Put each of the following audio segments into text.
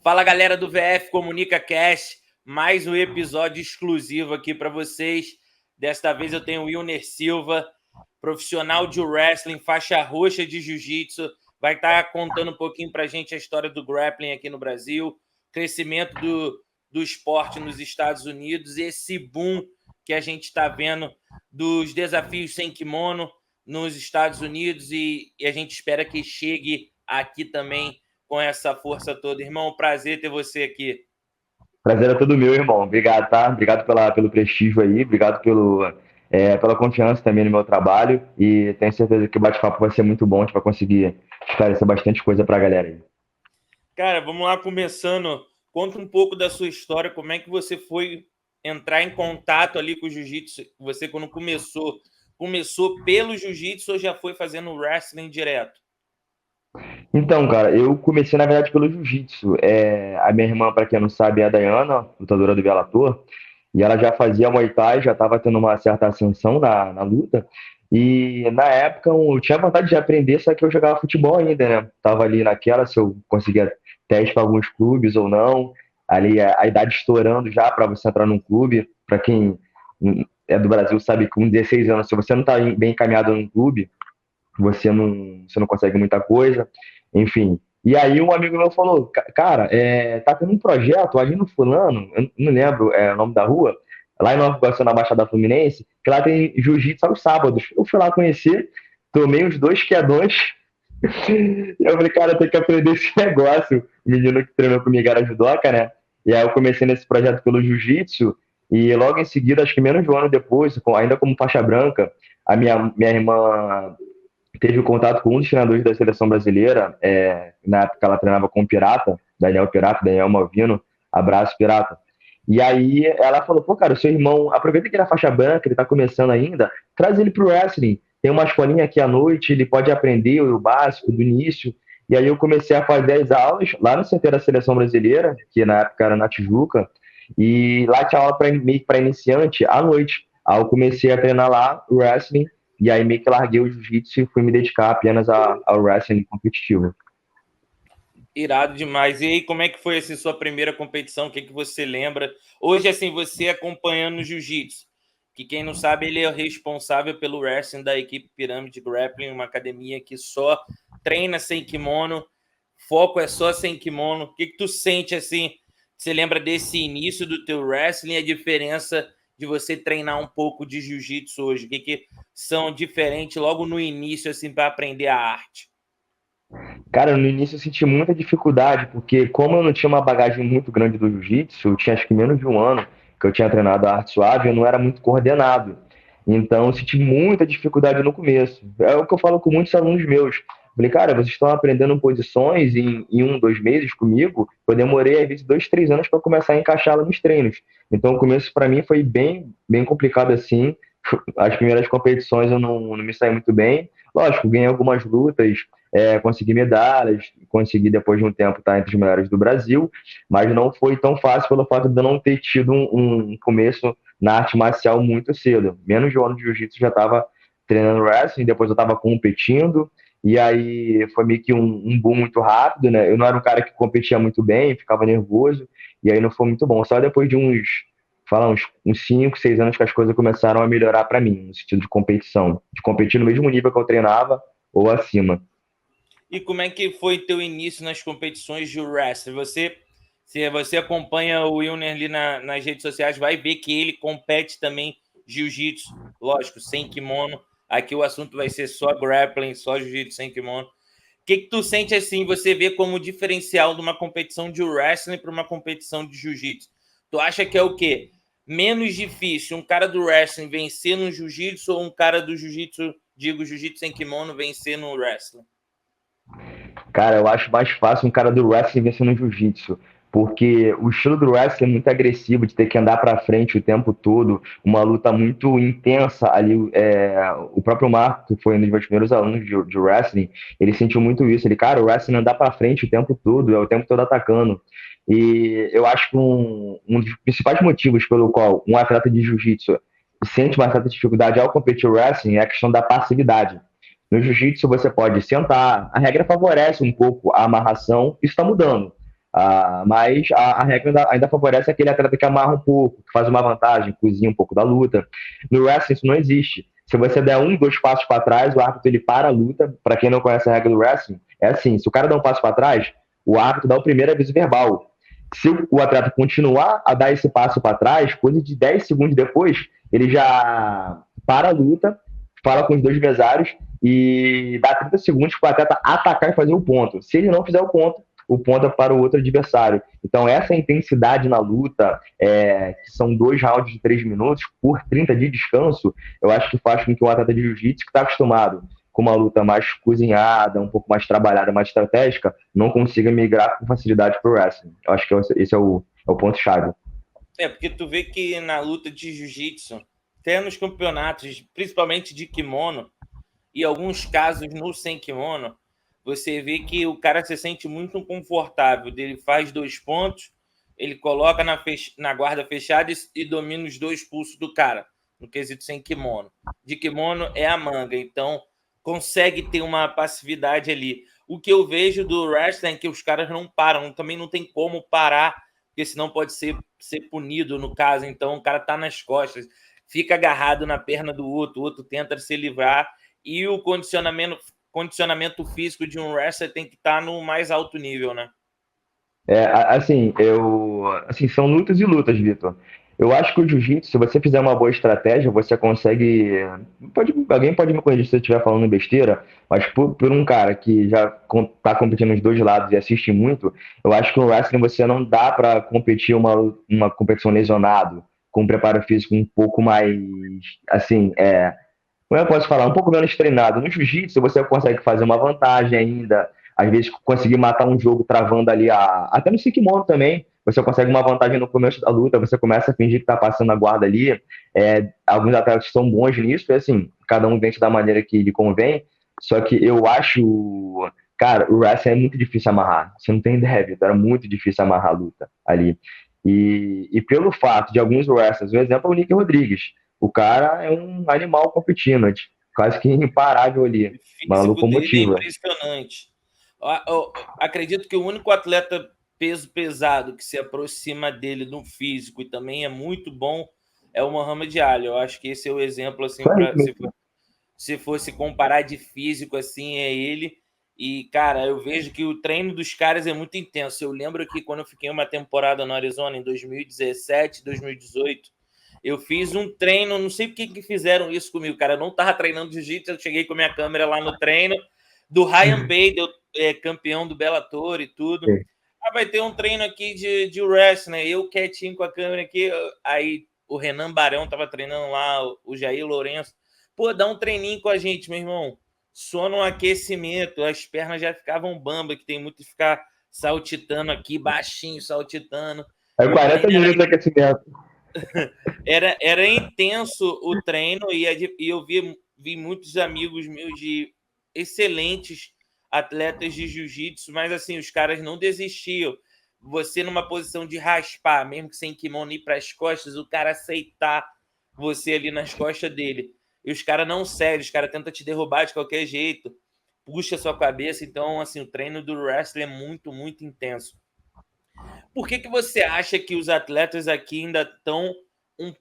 Fala, galera do VF Comunica Cast, mais um episódio exclusivo aqui para vocês. Desta vez eu tenho o Wilner Silva, profissional de wrestling, faixa roxa de jiu-jitsu, vai estar contando um pouquinho para a gente a história do grappling aqui no Brasil, crescimento do esporte nos Estados Unidos e esse boom que a gente está vendo dos desafios sem kimono nos Estados Unidos e a gente espera que chegue aqui também com essa força toda. Irmão, prazer ter você aqui. Prazer é todo meu, irmão. Obrigado, tá? Obrigado pelo prestígio aí, obrigado pela confiança também no meu trabalho e tenho certeza que o bate-papo vai ser muito bom, a gente vai conseguir esclarecer bastante coisa pra galera aí. Cara, vamos lá começando. Conta um pouco da sua história, como é que você foi entrar em contato ali com o jiu-jitsu? Você quando começou pelo jiu-jitsu ou já foi fazendo wrestling direto? Então, cara, eu comecei na verdade pelo jiu-jitsu. A minha irmã, pra quem não sabe, é a Dayana, lutadora do Bellator, e ela já fazia Muay Thai, já estava tendo uma certa ascensão na luta. E na época eu tinha vontade de aprender, só que eu jogava futebol ainda, né? Tava ali naquela, se eu conseguia teste para alguns clubes ou não. Ali a idade estourando já para você entrar num clube. Para quem é do Brasil sabe que com 16 anos, se você não está bem encaminhado num clube, você não consegue muita coisa. Enfim. E aí um amigo meu falou, cara, tá tendo um projeto ali no fulano, eu não lembro o nome da rua, lá em Nova Iguaçu, na Baixada Fluminense, que lá tem jiu-jitsu aos sábados. Eu fui lá conhecer, tomei uns 2 quedões, e eu falei, cara, eu tenho que aprender esse negócio. O menino que treinou comigo era judoca, né? E aí eu comecei nesse projeto pelo jiu-jitsu, e logo em seguida, acho que menos de um ano depois, ainda como faixa branca, a minha irmã teve o contato com um dos treinadores da seleção brasileira, na época ela treinava com o Pirata, Daniel Malvino, abraço Pirata. E aí ela falou, pô, cara, o seu irmão, aproveita que ele é faixa branca, ele tá começando ainda, traz ele pro wrestling, tem uma escolinha aqui à noite, ele pode aprender o básico do início. E aí eu comecei a fazer as aulas lá no CT da seleção brasileira, que na época era na Tijuca, e lá tinha aula meio que para iniciante à noite. Aí eu comecei a treinar lá, wrestling, e aí meio que larguei o jiu-jitsu e fui me dedicar apenas ao wrestling competitivo. Irado demais. E aí, como é que foi assim, sua primeira competição? O que você lembra? Hoje, assim, você acompanhando o jiu-jitsu, que quem não sabe, ele é o responsável pelo wrestling da equipe Pirâmide Grappling, uma academia que só treina sem kimono, foco é só sem kimono. O que tu sente, assim, você lembra desse início do teu wrestling e a diferença de você treinar um pouco de jiu-jitsu hoje? O que são diferentes logo no início, assim, para aprender a arte? Cara, no início eu senti muita dificuldade, porque como eu não tinha uma bagagem muito grande do jiu-jitsu, eu tinha acho que menos de um ano que eu tinha treinado a arte suave, eu não era muito coordenado. Então eu senti muita dificuldade no começo. É o que eu falo com muitos alunos meus. Falei, cara, vocês estão aprendendo posições em 1, 2 meses comigo. Eu demorei, às vezes, 2, 3 anos para começar a encaixá-la nos treinos. Então, o começo, para mim, foi bem, bem complicado assim. As primeiras competições eu não me saí muito bem. Lógico, ganhei algumas lutas, consegui medalhas, consegui depois de um tempo estar entre os melhores do Brasil, mas não foi tão fácil pelo fato de eu não ter tido um começo na arte marcial muito cedo. Menos de um ano de jiu-jitsu já estava treinando wrestling, depois eu estava competindo, e aí foi meio que um boom muito rápido, né? Eu não era um cara que competia muito bem, ficava nervoso, e aí não foi muito bom. Só depois de uns 5, 6 anos que as coisas começaram a melhorar para mim, no sentido de competição, de competir no mesmo nível que eu treinava ou acima. E como é que foi teu início nas competições de wrestling? Se você acompanha o Wilner ali nas redes sociais, vai ver que ele compete também jiu-jitsu, lógico, sem kimono. Aqui o assunto vai ser só grappling, só jiu-jitsu sem kimono. O que tu sente assim, você vê como diferencial de uma competição de wrestling para uma competição de jiu-jitsu? Tu acha que é o quê? Menos difícil um cara do wrestling vencer no jiu-jitsu ou um cara do jiu-jitsu, digo jiu-jitsu sem kimono, vencer no wrestling? Cara, eu acho mais fácil um cara do wrestling vencer no jiu-jitsu, porque o estilo do wrestling é muito agressivo, de ter que andar pra frente o tempo todo, uma luta muito intensa ali. O próprio Marco, que foi um dos meus primeiros alunos de wrestling, ele sentiu muito isso. Ele, cara, o wrestling é andar pra frente o tempo todo, é o tempo todo atacando. E eu acho que um dos principais motivos pelo qual um atleta de jiu-jitsu sente uma certa dificuldade ao competir wrestling é a questão da passividade. No jiu-jitsu você pode sentar, a regra favorece um pouco a amarração, isso está mudando. Mas a regra ainda favorece aquele atleta que amarra um pouco, que faz uma vantagem, cozinha um pouco da luta. No wrestling isso não existe. Se você der um, dois passos para trás, o árbitro ele para a luta. Para quem não conhece a regra do wrestling, é assim: se o cara dá um passo para trás, o árbitro dá o primeiro aviso verbal. Se o atleta continuar a dar esse passo para trás, coisa de 10 segundos depois, ele já para a luta, fala com os dois mesários e dá 30 segundos para o atleta atacar e fazer o ponto. Se ele não fizer o ponto é para o outro adversário. Então, essa intensidade na luta, que são 2 rounds de 3 minutos, por 30 de descanso, eu acho que faz com que o atleta de jiu-jitsu, que está acostumado com uma luta mais cozinhada, um pouco mais trabalhada, mais estratégica, não consiga migrar com facilidade para o wrestling. Eu acho que esse é o ponto-chave. Porque tu vê que na luta de jiu-jitsu, até nos campeonatos, principalmente de kimono, e alguns casos no sem kimono, você vê que o cara se sente muito confortável. Ele faz 2 pontos, ele coloca na guarda fechada e domina os 2 pulsos do cara, no quesito sem kimono. De kimono é a manga, então consegue ter uma passividade ali. O que eu vejo do wrestling é que os caras não param, também não tem como parar, porque senão pode ser punido no caso. Então o cara tá nas costas, fica agarrado na perna do outro, o outro tenta se livrar, e o condicionamento físico de um wrestler tem que estar no mais alto nível, né? Assim, são lutas e lutas, Vitor. Eu acho que o jiu-jitsu, se você fizer uma boa estratégia, você consegue. Alguém pode me corrigir se eu estiver falando besteira, mas por um cara que já está competindo nos dois lados e assiste muito, eu acho que no wrestling você não dá para competir uma competição lesionado, com um preparo físico um pouco mais. Assim, como eu posso falar, um pouco menos treinado. No jiu-jitsu, você consegue fazer uma vantagem ainda, às vezes conseguir matar um jogo travando ali, até no Kimono também, você consegue uma vantagem no começo da luta, você começa a fingir que tá passando a guarda ali. Alguns atletas são bons nisso, e assim, cada um vence da maneira que lhe convém, só que eu acho, cara, o wrestling é muito difícil amarrar. Você não tem ideia, Vitor, era muito difícil amarrar a luta ali. E pelo fato de alguns wrestlers, um exemplo é o Nick Rodrigues. O cara é um animal competindo, quase que imparável ali, O uma físico dele é locomotiva. impressionante. Eu acredito que o único atleta peso pesado que se aproxima dele no físico e também é muito bom é o Muhammad Ali. Eu acho que esse é o exemplo, assim, Só isso para mesmo. se fosse comparar de físico, assim, é ele. E, cara, eu vejo que o treino dos caras é muito intenso. Eu lembro que quando eu fiquei uma temporada no Arizona, em 2017, 2018, eu fiz um treino, não sei por que fizeram isso comigo, cara. Eu não tava treinando jiu-jitsu, eu cheguei com a minha câmera lá no treino do Ryan Bader, campeão do Bellator e tudo. Vai ter um treino aqui de wrestling, né? Eu quietinho com a câmera aqui, aí o Renan Barão tava treinando lá, o Jair Lourenço. Pô, dá um treininho com a gente, meu irmão. Só no aquecimento, as pernas já ficavam bamba, que tem muito que ficar saltitando aqui, baixinho, saltitando. É E o 40 treino minutos de aquecimento. era intenso o treino, e eu vi muitos amigos meus de excelentes atletas de jiu-jitsu, mas assim, os caras não desistiam. Você numa posição de raspar, mesmo que sem kimono ir para as costas, o cara aceitar você ali nas costas dele. E os caras não cedem, os caras tentam te derrubar de qualquer jeito, puxa a sua cabeça. Então, assim, o treino do wrestling é muito, muito intenso. Por que você acha que os atletas aqui ainda estão um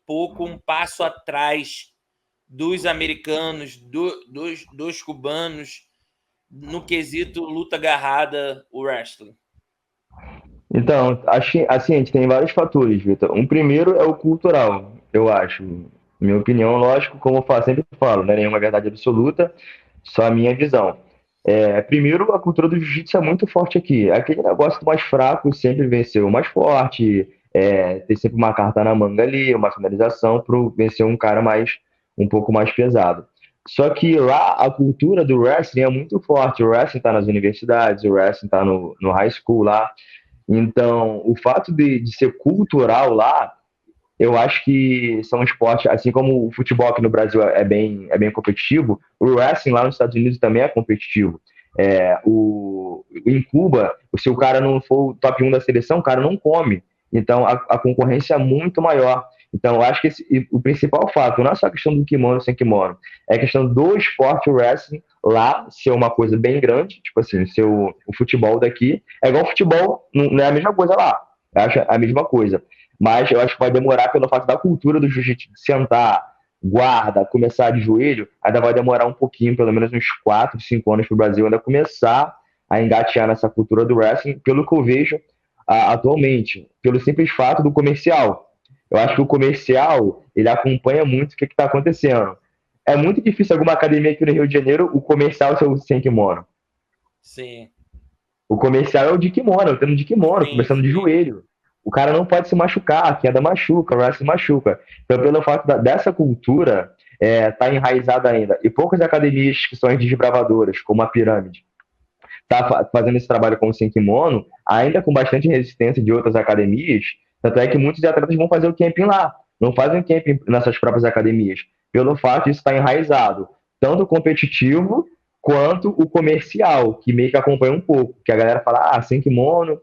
passo atrás dos americanos, dos cubanos, no quesito luta agarrada, o wrestling? Então, acho que assim, a gente tem vários fatores, Vitor. Um primeiro é o cultural, eu acho. Minha opinião, lógico, como eu sempre falo, não é nenhuma verdade absoluta, só a minha visão. Primeiro, a cultura do jiu-jitsu é muito forte aqui. Aquele negócio do mais fraco sempre venceu o mais forte, tem sempre uma carta na manga ali, uma finalização para vencer um cara um pouco mais pesado. Só que lá a cultura do wrestling é muito forte. O wrestling está nas universidades, o wrestling está no high school lá. Então, o fato de ser cultural lá, eu acho que são esportes, assim como o futebol aqui no Brasil é bem competitivo, o wrestling lá nos Estados Unidos também é competitivo. Em Cuba, se o cara não for o top 1 da seleção, o cara não come. Então, a concorrência é muito maior. Então, eu acho que o principal fato não é só a questão do kimono sem kimono, é a questão do esporte wrestling lá ser uma coisa bem grande, tipo assim, ser o futebol daqui é igual o futebol, não é a mesma coisa lá, eu acho a mesma coisa, mas eu acho que vai demorar pelo fato da cultura do jiu-jitsu de sentar, guarda, começar de joelho, ainda vai demorar um pouquinho, pelo menos uns 4, 5 anos para o Brasil ainda começar a engatear nessa cultura do wrestling, pelo que eu vejo atualmente, pelo simples fato do comercial. Eu acho que o comercial, ele acompanha muito o que está acontecendo. É muito difícil alguma academia aqui no Rio de Janeiro, o comercial ser sem kimono. Sim. O comercial é o de kimono, eu treino de kimono, Sim, começando de sim. joelho. O cara não pode se machucar, a queda machuca, o wrestling machuca. Então, pelo fato dessa cultura tá enraizada ainda. E poucas academias que são as desbravadoras, como a Pirâmide, tá fazendo esse trabalho com o sem kimono, ainda com bastante resistência de outras academias, tanto é que muitos atletas vão fazer o camping lá, não fazem o camping nessas próprias academias, pelo fato de isso estar enraizado, tanto o competitivo quanto o comercial, que meio que acompanha um pouco, que a galera fala, sem kimono,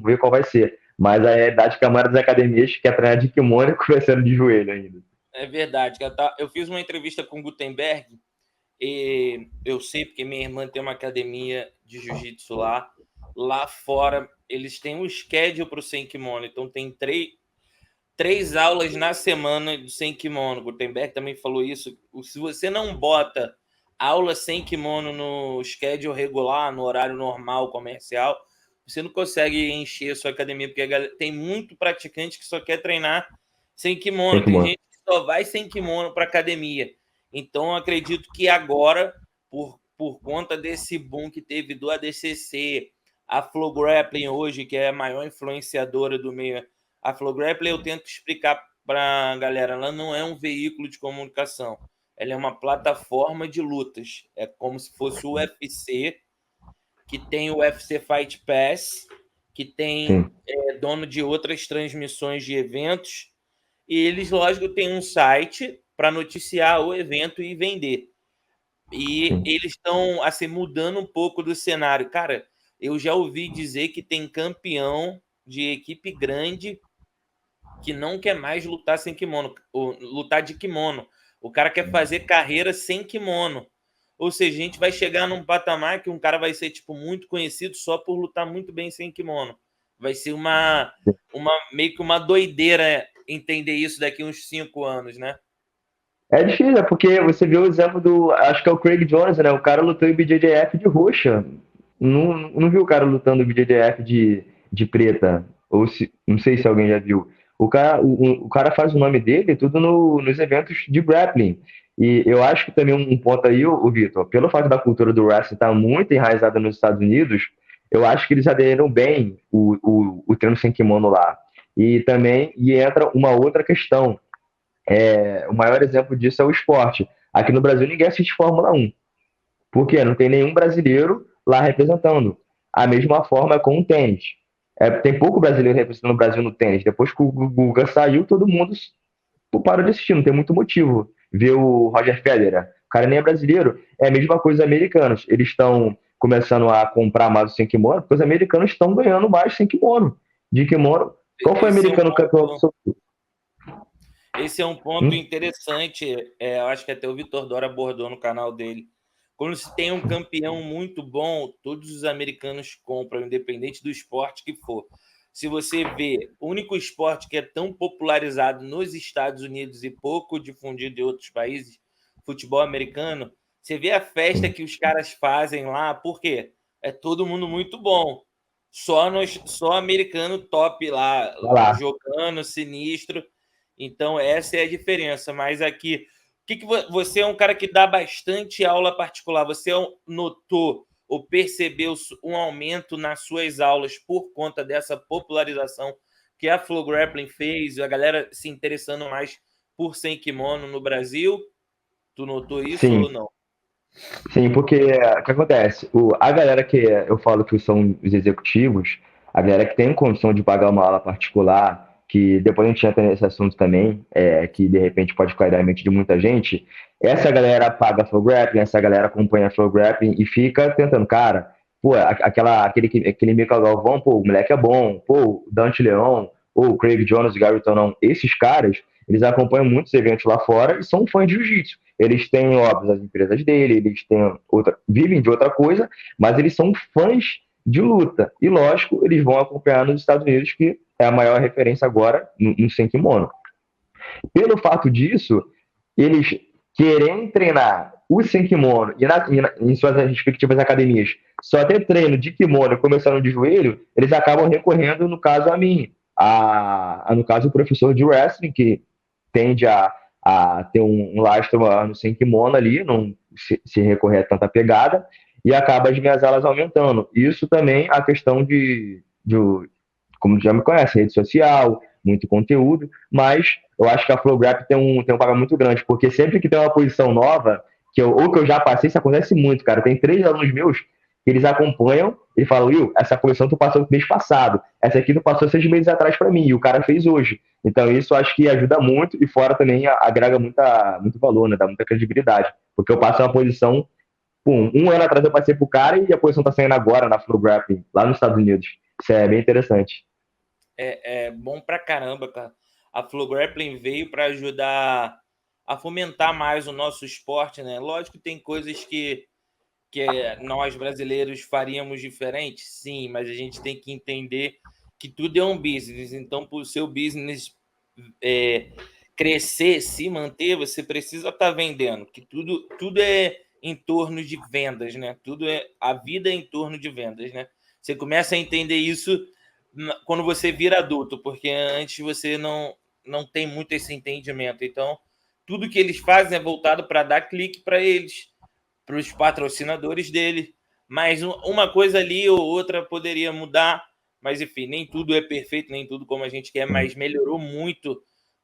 vê qual vai ser. Mas a realidade é que a maioria das academias quer treinar de kimono e começando de joelho ainda. É verdade. Eu fiz uma entrevista com o Gutenberg, e eu sei porque minha irmã tem uma academia de jiu-jitsu lá. Lá fora, eles têm um schedule para o sem kimono, então tem três aulas na semana de sem kimono. O Gutenberg também falou isso. Se você não bota aula sem kimono no schedule regular, no horário normal, comercial, você não consegue encher a sua academia, porque tem muito praticante que só quer treinar sem Sem kimono. Tem kimono. gente que só vai sem kimono para academia. Então, acredito que agora, por conta desse boom que teve do ADCC, a Flow Grappling hoje, que é a maior influenciadora do meio, a Flow Grappling, eu tento explicar para a galera, ela não é um veículo de comunicação, ela é uma plataforma de lutas. É como se fosse o UFC, que tem o UFC Fight Pass, que tem dono de outras transmissões de eventos, e eles, lógico, têm um site para noticiar o evento e vender. E Sim. eles estão assim, mudando um pouco do cenário. Cara, eu já ouvi dizer que tem campeão de equipe grande que não quer mais lutar sem kimono, ou lutar de kimono. O cara quer fazer carreira sem kimono. Ou seja, a gente vai chegar num patamar que um cara vai ser tipo muito conhecido só por lutar muito bem sem kimono. Vai ser meio que uma doideira entender isso daqui uns 5 anos, né? É difícil, é porque você viu o exemplo do. Acho que é o Craig Jones, né? O cara lutou em BJJF de roxa. Não viu o cara lutando em BJJF de preta. Não sei se alguém já viu. O cara faz o nome dele tudo nos eventos de grappling. E eu acho que também um ponto aí, o Vitor, pelo fato da cultura do wrestling estar muito enraizada nos Estados Unidos, eu acho que eles aderiram bem o treino sem kimono lá. E entra uma outra questão. O maior exemplo disso é o esporte. Aqui no Brasil ninguém assiste Fórmula 1. Por quê? Não tem nenhum brasileiro lá representando. A mesma forma é com o tênis. Tem pouco brasileiro representando o Brasil no tênis. Depois que o Guga saiu, todo mundo parou de assistir. Não tem muito motivo. Ver o Roger Federer. O cara nem é brasileiro. É a mesma coisa dos americanos. Eles estão começando a comprar mais o sem kimono, porque os americanos estão ganhando mais sem kimono. De kimono. Qual foi o Esse é um americano campeão ponto, absoluto? esse é um ponto interessante. Eu acho que até o Vitor Dora abordou no canal dele. Quando se tem um campeão muito bom, todos os americanos compram, independente do esporte que for. Se você vê, o único esporte que é tão popularizado nos Estados Unidos e pouco difundido em outros países, futebol americano, você vê a festa que os caras fazem lá, por quê? É todo mundo muito bom. Só americano top lá, Vai lá. jogando, sinistro. Então, essa é a diferença. Mas aqui, você é um cara que dá bastante aula particular. Você notou ou percebeu um aumento nas suas aulas por conta dessa popularização que a Flow Grappling fez, a galera se interessando mais por sem kimono no Brasil? Tu notou isso Sim, ou não? sim, porque o que acontece? A galera que eu falo que são os executivos, a galera que tem condição de pagar uma aula particular, que depois a gente entra nesse assunto também, que de repente pode ficar na mente de muita gente, essa galera paga Flow Grappling, essa galera acompanha Flow Grappling e fica tentando, cara, pô, aquele Michael Galvão, pô, o moleque é bom, pô, o Dante Leão, ou o Craig Jones, Gary Tonon, esses caras, eles acompanham muitos eventos lá fora e são fãs de jiu-jitsu. Eles têm, óbvio, as empresas dele, eles têm vivem de outra coisa, mas eles são fãs de luta. E, lógico, eles vão acompanhar nos Estados Unidos, que é a maior referência agora no sem kimono. Pelo fato disso, eles querem treinar o sem kimono em suas respectivas academias, só ter treino de kimono começando de joelho, eles acabam recorrendo, no caso, a mim. No caso, o professor de wrestling, que tende a ter um lastro no sem kimono ali, não se recorrer a tanta pegada, e acaba as minhas aulas aumentando. Isso também a questão de como já me conhece, rede social, muito conteúdo, mas eu acho que a Flow Rap tem um papel muito grande, porque sempre que tem uma posição nova, ou que eu já passei, isso acontece muito, cara. Tem 3 alunos meus que eles acompanham e falam, Will, essa posição tu passou no mês passado, essa aqui tu passou 6 meses atrás para mim, e o cara fez hoje. Então isso eu acho que ajuda muito, e fora também agrega muito valor, né? Dá muita credibilidade, porque eu passo uma posição, um ano atrás eu passei pro cara e a posição tá saindo agora na Flow Rap, lá nos Estados Unidos. Isso é bem interessante. É bom pra caramba, cara. A Flow Grappling veio para ajudar a fomentar mais o nosso esporte, né? Lógico que tem coisas que nós brasileiros faríamos diferente, sim, mas a gente tem que entender que tudo é um business. Então, para o seu business crescer, se manter, você precisa estar vendendo, que tudo é em torno de vendas, né? A vida é em torno de vendas, né? Você começa a entender isso quando você vira adulto, porque antes você não tem muito esse entendimento. Então, tudo que eles fazem é voltado para dar clique para eles, para os patrocinadores dele. Mas uma coisa ali ou outra poderia mudar, mas enfim, nem tudo é perfeito, nem tudo como a gente quer, mas melhorou muito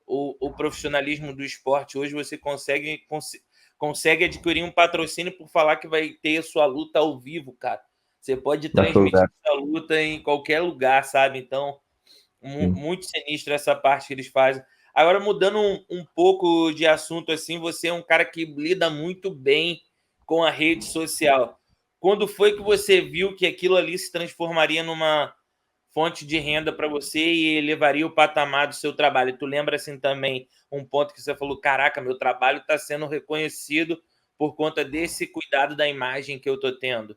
o profissionalismo do esporte. Hoje você consegue adquirir um patrocínio por falar que vai ter a sua luta ao vivo, cara. Você pode transmitir essa luta em qualquer lugar, sabe? Então, muito sinistro essa parte que eles fazem. Agora, mudando um pouco de assunto, assim, você é um cara que lida muito bem com a rede social. Quando foi que você viu que aquilo ali se transformaria numa fonte de renda para você e elevaria o patamar do seu trabalho? Tu lembra, assim, também um ponto que você falou, caraca, meu trabalho está sendo reconhecido por conta desse cuidado da imagem que eu estou tendo?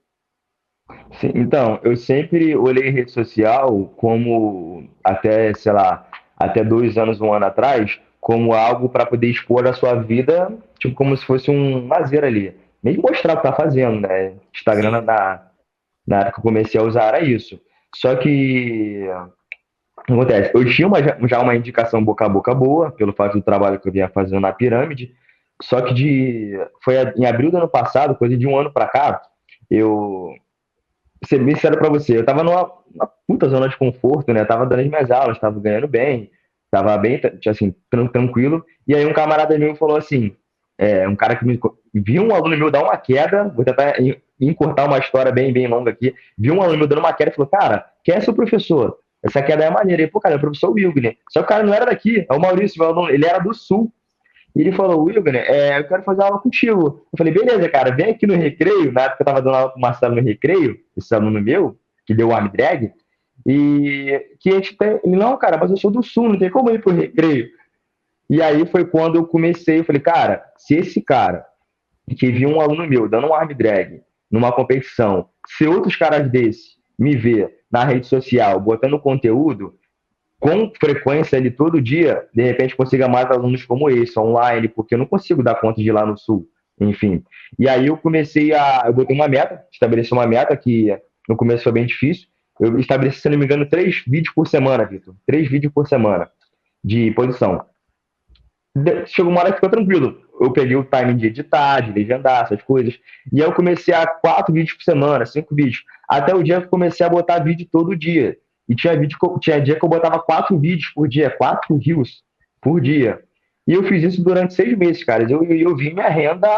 Sim, então, eu sempre olhei rede social como, até, sei lá, até 2 anos, 1 ano atrás, como algo para poder expor a sua vida, tipo, como se fosse um lazer ali. Nem mostrar o que tá fazendo, né? Instagram, Sim. na época que eu comecei a usar, era isso. Só que, o que acontece? Eu tinha já uma indicação boca a boca boa, pelo fato do trabalho que eu vinha fazendo na pirâmide, só que foi em abril do ano passado, coisa de 1 ano para cá, eu ser bem sincero pra você, eu tava numa puta zona de conforto, né? Tava dando as minhas aulas, tava ganhando bem, tava bem, assim, tranquilo. E aí um camarada meu falou assim, um cara que viu um aluno meu dar uma queda, vou tentar encurtar uma história bem longa aqui, viu um aluno meu dando uma queda e falou, cara, quem é seu professor? Essa queda é maneira. E, pô, cara, é o professor Wilgner. Só que o cara não era daqui, é o Maurício, meu aluno, ele era do Sul. E ele falou, Wilgner, eu quero fazer aula contigo. Eu falei, beleza, cara, vem aqui no recreio. Na época eu tava dando aula pro Marcelo no recreio, esse aluno meu, que deu o arm drag, e que a gente tem. Ele, não, cara, mas eu sou do Sul, não tem como ir pro recreio. E aí foi quando eu comecei, eu falei, cara, se esse cara que viu um aluno meu dando um arm drag numa competição, se outros caras desse me ver na rede social botando conteúdo, com frequência ali todo dia, de repente consiga mais alunos como esse, online, porque eu não consigo dar conta de ir lá no Sul, enfim. E aí eu botei uma meta, estabeleci uma meta que no começo foi bem difícil, eu estabeleci, se não me engano, 3 vídeos por semana, Vitor, 3 vídeos por semana de posição. Chegou uma hora que ficou tranquilo, eu peguei o timing de editar, de legendar, essas coisas, e aí eu comecei a 4 vídeos por semana, 5 vídeos, até o dia que eu comecei a botar vídeo todo dia. E tinha dia que eu botava 4 vídeos por dia, 4 reels por dia. E eu fiz isso durante 6 meses, cara. Eu vi minha renda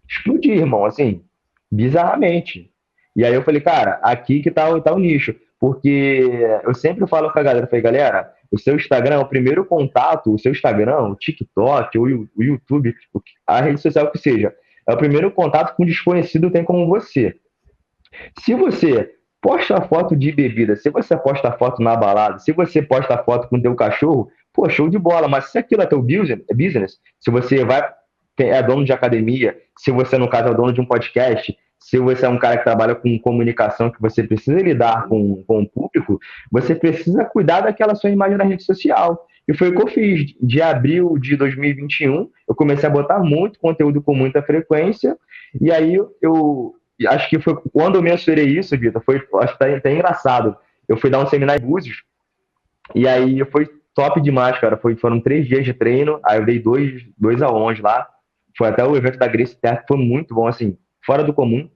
explodir, irmão, assim, bizarramente. E aí eu falei, cara, aqui que tá o nicho. Porque eu sempre falo com a galera, eu falei, galera, o seu Instagram é o primeiro contato, o seu Instagram, o TikTok, o YouTube, a rede social que seja, é o primeiro contato que um desconhecido tem com você. Se você posta foto de bebida, se você posta foto na balada, se você posta foto com teu cachorro, pô, show de bola, mas se aquilo é teu business, se você é dono de academia, se você, no caso, é dono de um podcast, se você é um cara que trabalha com comunicação, que você precisa lidar com o público, você precisa cuidar daquela sua imagem na rede social. E foi o que eu fiz. De abril de 2021, eu comecei a botar muito conteúdo com muita frequência, e aí eu acho que foi quando eu mensurei isso, Vitor, acho que tá até engraçado. Eu fui dar um seminário em Búzios, e aí foi top demais, cara. Foram 3 dias de treino, aí eu dei dois aulões lá. Foi até o evento da Grace Terra, foi muito bom, assim, fora do comum.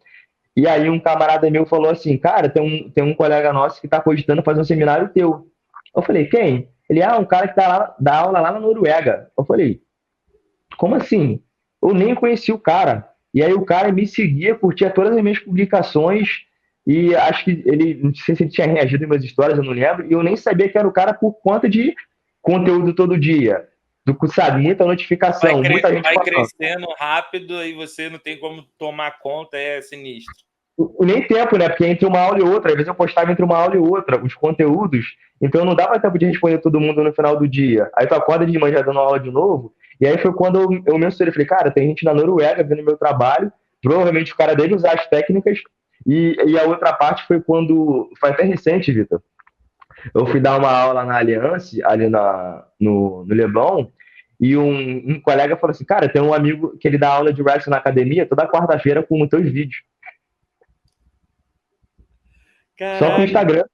E aí um camarada meu falou assim, cara, tem um colega nosso que tá cogitando fazer um seminário teu. Eu falei, quem? Ele, um cara que dá aula lá na Noruega. Eu falei, como assim? Eu nem conheci o cara. E aí o cara me seguia, curtia todas as minhas publicações, e acho que ele, não sei se ele tinha reagido em minhas histórias, eu não lembro, e eu nem sabia que era o cara por conta de conteúdo todo dia. Sabe, muita notificação, muita gente vai falando. crescendo rápido e você não tem como tomar conta, é sinistro. Nem tempo, né? Porque entre uma aula e outra, às vezes eu postava entre uma aula e outra os conteúdos, então não dava tempo de responder todo mundo no final do dia. Aí tu acorda de manhã dando aula de novo, e aí foi quando eu mensurei, falei, cara, tem gente na Noruega vendo meu trabalho, provavelmente o cara deve usar as técnicas, e a outra parte foi foi até recente, Vitor, eu fui dar uma aula na Aliança, ali no Leblon, e um colega falou assim, cara, tem um amigo que ele dá aula de wrestling na academia toda quarta-feira com os teus vídeos. Caralho. Só com o Instagram.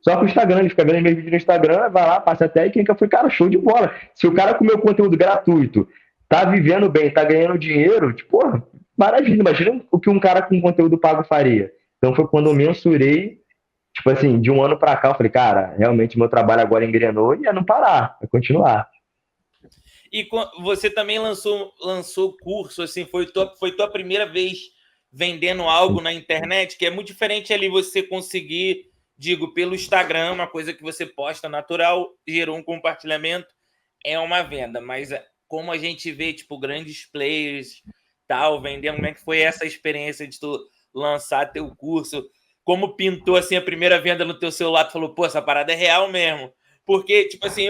Só com o Instagram, ele fica vendo meus vídeos no Instagram, vai lá, passa a técnica, foi, cara, show de bola. Se o cara com meu conteúdo gratuito tá vivendo bem, tá ganhando dinheiro, tipo, porra, maravilha. Imagina o que um cara com conteúdo pago faria. Então foi quando eu mensurei, tipo assim, de um ano pra cá, eu falei, cara, realmente meu trabalho agora engrenou e é não parar, é continuar. E você também lançou curso, assim, foi tua primeira vez vendendo algo na internet, que é muito diferente ali você conseguir, digo, pelo Instagram, uma coisa que você posta natural, gerou um compartilhamento, é uma venda, mas como a gente vê, tipo, grandes players, tal, vendendo, como é que foi essa experiência de tu lançar teu curso? Como pintou, assim, a primeira venda no teu celular? Tu falou, pô, essa parada é real mesmo. Porque, tipo assim,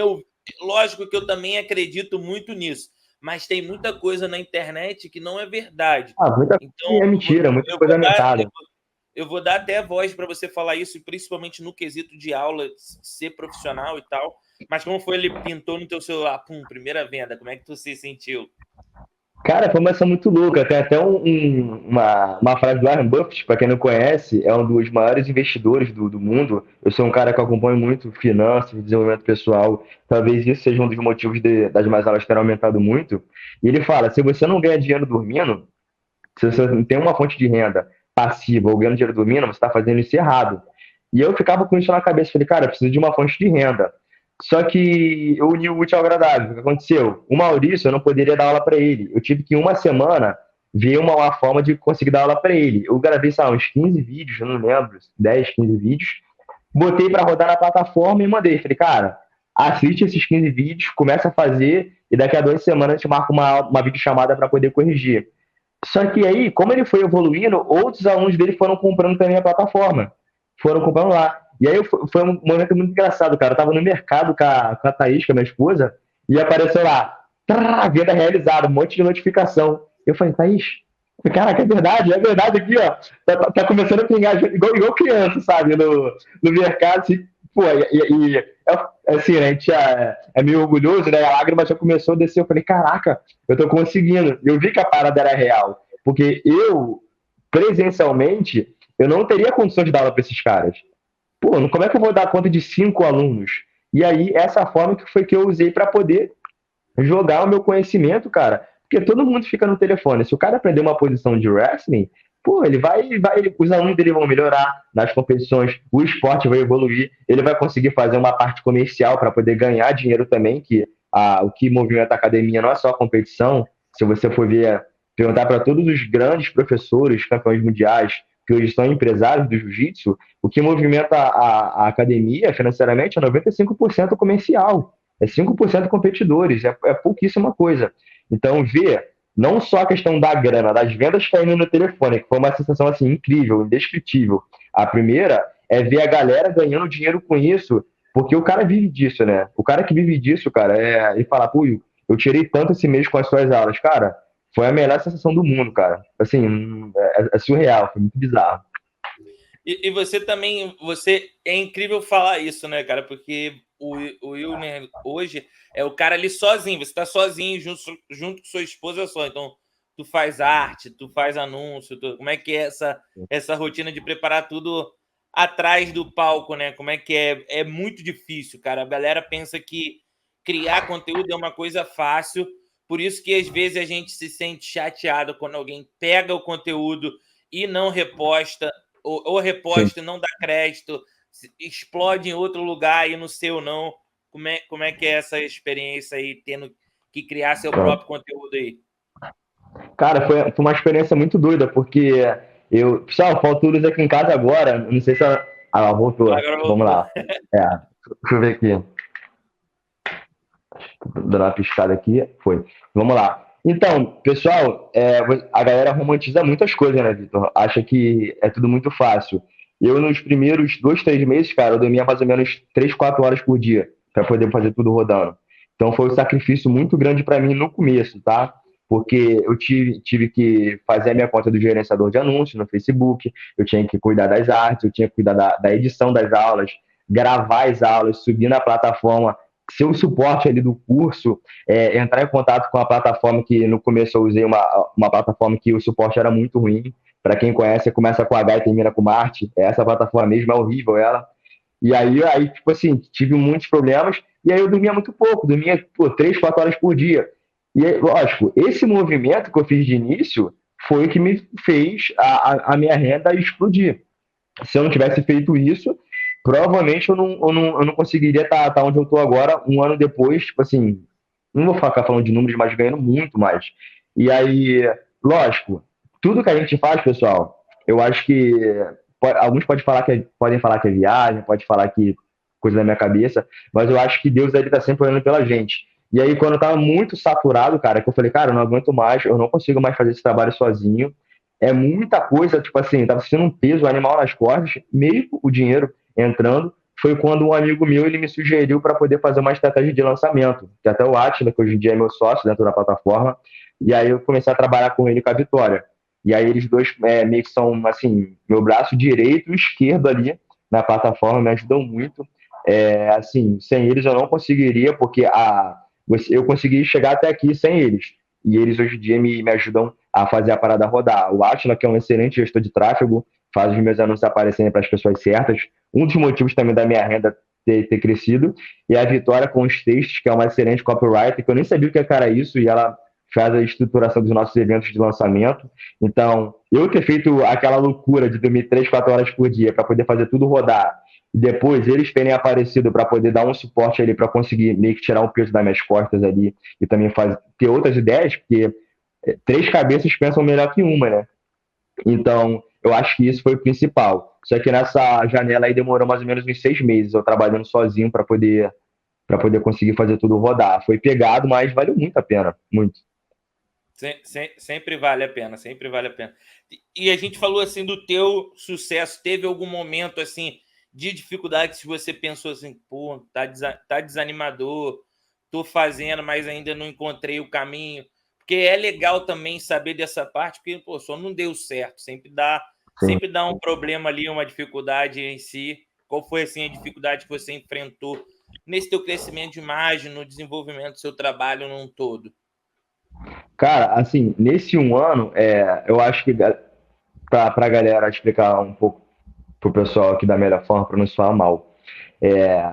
lógico que eu também acredito muito nisso, mas tem muita coisa na internet que não é verdade. Muita então, coisa é mentira, muita coisa aumentada. Eu vou dar até voz para você falar isso, principalmente no quesito de aula, ser profissional e tal. Mas como foi, ele pintou no teu celular, pum, primeira venda, como é que tu se sentiu? Cara, foi uma ação muito louca. Tem até uma frase do Warren Buffett, para quem não conhece, é um dos maiores investidores do mundo. Eu sou um cara que acompanha muito finanças, desenvolvimento pessoal. Talvez isso seja um dos motivos das minhas aulas terem aumentado muito. E ele fala: se você não ganha dinheiro dormindo, se você não tem uma fonte de renda passiva ou ganhando dinheiro dormindo, você está fazendo isso errado. E eu ficava com isso na cabeça. Falei, cara, eu preciso de uma fonte de renda. Só que eu uni o útil ao agradável. O que aconteceu? O Maurício, eu não poderia dar aula para ele. Eu tive que, em uma semana, ver uma forma de conseguir dar aula para ele. Eu gravei, sei lá, uns 15 vídeos, eu não lembro, 10, 15 vídeos. Botei para rodar na plataforma e mandei. Falei, cara, assiste esses 15 vídeos, começa a fazer, e daqui a 2 semanas a gente marca uma videochamada para poder corrigir. Só que aí, como ele foi evoluindo, outros alunos dele foram comprando também a plataforma. Foram comprando lá. E aí foi um momento muito engraçado, cara. Eu tava no mercado com a Thaís, com a minha esposa, e apareceu lá, venda realizada, um monte de notificação. Eu falei, Thaís, caraca, é verdade aqui, ó. Tá começando a pingar igual criança, sabe, no mercado. Assim, pô, assim, né, a gente é meio orgulhoso, né? A lágrima já começou a descer. Eu falei, caraca, eu tô conseguindo. Eu vi que a parada era real. Porque eu, presencialmente, eu não teria condição de dar aula para esses caras. Pô, como é que eu vou dar conta de 5 alunos? E aí, essa forma que foi que eu usei para poder jogar o meu conhecimento, cara. Porque todo mundo fica no telefone. Se o cara aprender uma posição de wrestling, pô, os alunos dele vão melhorar nas competições, o esporte vai evoluir, ele vai conseguir fazer uma parte comercial para poder ganhar dinheiro também, que o que movimenta a academia não é só a competição. Se você for perguntar para todos os grandes professores, campeões mundiais, que hoje são empresários do jiu-jitsu, o que movimenta a academia financeiramente é 95% comercial, é 5% competidores, é pouquíssima coisa. Então, não só a questão da grana, das vendas caindo no telefone, que foi uma sensação assim incrível, indescritível. A primeira é ver a galera ganhando dinheiro com isso, porque o cara vive disso, né? O cara que vive disso, cara, ele fala, pô, eu tirei tanto esse mês com as suas aulas, cara, foi a melhor sensação do mundo, cara. Assim, é surreal, foi muito bizarro. E você também, é incrível falar isso, né, cara? Porque o Wilner hoje é o cara ali sozinho, você tá sozinho junto com sua esposa só, então tu faz arte, tu faz anúncio, como é que é essa rotina de preparar tudo atrás do palco, né? Como é que é? É muito difícil, cara. A galera pensa que criar conteúdo é uma coisa fácil, por isso que às vezes a gente se sente chateado quando alguém pega o conteúdo e não reposta, ou Sim. reposta e não dá crédito, explode em outro lugar e no seu não. Como é que é essa experiência aí, tendo que criar seu próprio conteúdo aí? Cara, foi uma experiência muito doida, porque pessoal, faltou luz aqui em casa agora, não sei se ela, ela voltou, Agora vamos voltou. lá. É, deixa eu ver aqui, dando uma piscada aqui, foi. Vamos lá. Então, pessoal, a galera romantiza muitas coisas, né, Vitor? Acha que é tudo muito fácil. Eu, nos primeiros 2, 3 meses, cara, eu dormia mais ou menos 3, 4 horas por dia para poder fazer tudo rodando. Então, foi um sacrifício muito grande para mim no começo, tá? Porque eu tive que fazer a minha conta do gerenciador de anúncios no Facebook, eu tinha que cuidar das artes, eu tinha que cuidar da edição das aulas, gravar as aulas, subir na plataforma, ser o suporte ali do curso, entrar em contato com a plataforma que no começo eu usei uma plataforma que o suporte era muito ruim. Para quem conhece, começa com H e termina com Marte. Essa plataforma mesmo é horrível, ela. E aí, tipo assim, tive muitos problemas. E aí eu dormia muito pouco, dormia 3, 4 horas por dia. E aí, lógico, esse movimento que eu fiz de início foi o que me fez a minha renda explodir. Se eu não tivesse feito isso, provavelmente eu não conseguiria estar onde eu estou agora, um ano depois, tipo assim, não vou ficar falando de números, mas ganhando muito mais. E aí, lógico, tudo que a gente faz, pessoal, eu acho que alguns podem falar que é viagem, pode falar que coisa da minha cabeça, mas eu acho que Deus ele está sempre olhando pela gente. E aí, quando eu tava muito saturado, cara, que eu falei, cara, eu não aguento mais, eu não consigo mais fazer esse trabalho sozinho. É muita coisa, tipo assim, tava sentindo um peso animal nas costas, mesmo o dinheiro entrando. Foi quando um amigo meu ele me sugeriu para poder fazer uma estratégia de lançamento, que até o Atila, que hoje em dia é meu sócio dentro da plataforma, e aí eu comecei a trabalhar com ele com a Vitória. E aí eles dois meio que são, assim, meu braço direito e esquerdo ali na plataforma, me ajudam muito. Assim, sem eles eu não conseguiria, porque eu consegui chegar até aqui sem eles. E eles hoje em dia me ajudam a fazer a parada rodar. O Atila, que é um excelente gestor de tráfego, faz os meus anúncios aparecerem para as pessoas certas. Um dos motivos também da minha renda ter crescido. E a Vitória com os textos, que é uma excelente copywriter, que eu nem sabia o que era isso, e ela faz a estruturação dos nossos eventos de lançamento. Então, eu ter feito aquela loucura de dormir 3, 4 horas por dia para poder fazer tudo rodar, e depois eles terem aparecido para poder dar um suporte ali para conseguir meio que tirar um peso das minhas costas ali e também ter outras ideias, porque 3 cabeças pensam melhor que uma, né? Então, eu acho que isso foi o principal. Só que nessa janela aí demorou mais ou menos uns 6 meses, eu trabalhando sozinho para poder conseguir fazer tudo rodar. Foi pegado, mas valeu muito a pena, muito. Sempre vale a pena, sempre vale a pena. E a gente falou assim do teu sucesso. Teve algum momento assim de dificuldade que você pensou assim, pô, tá desanimador, tô fazendo, mas ainda não encontrei o caminho? Porque é legal também saber dessa parte, porque pô, só não deu certo, Sim. sempre dá um problema ali, uma dificuldade em si. Qual foi assim a dificuldade que você enfrentou nesse teu crescimento de imagem, no desenvolvimento do seu trabalho num todo? Cara, assim, nesse um ano, eu acho que para a galera explicar um pouco pro pessoal aqui da melhor forma, para não se falar mal. É,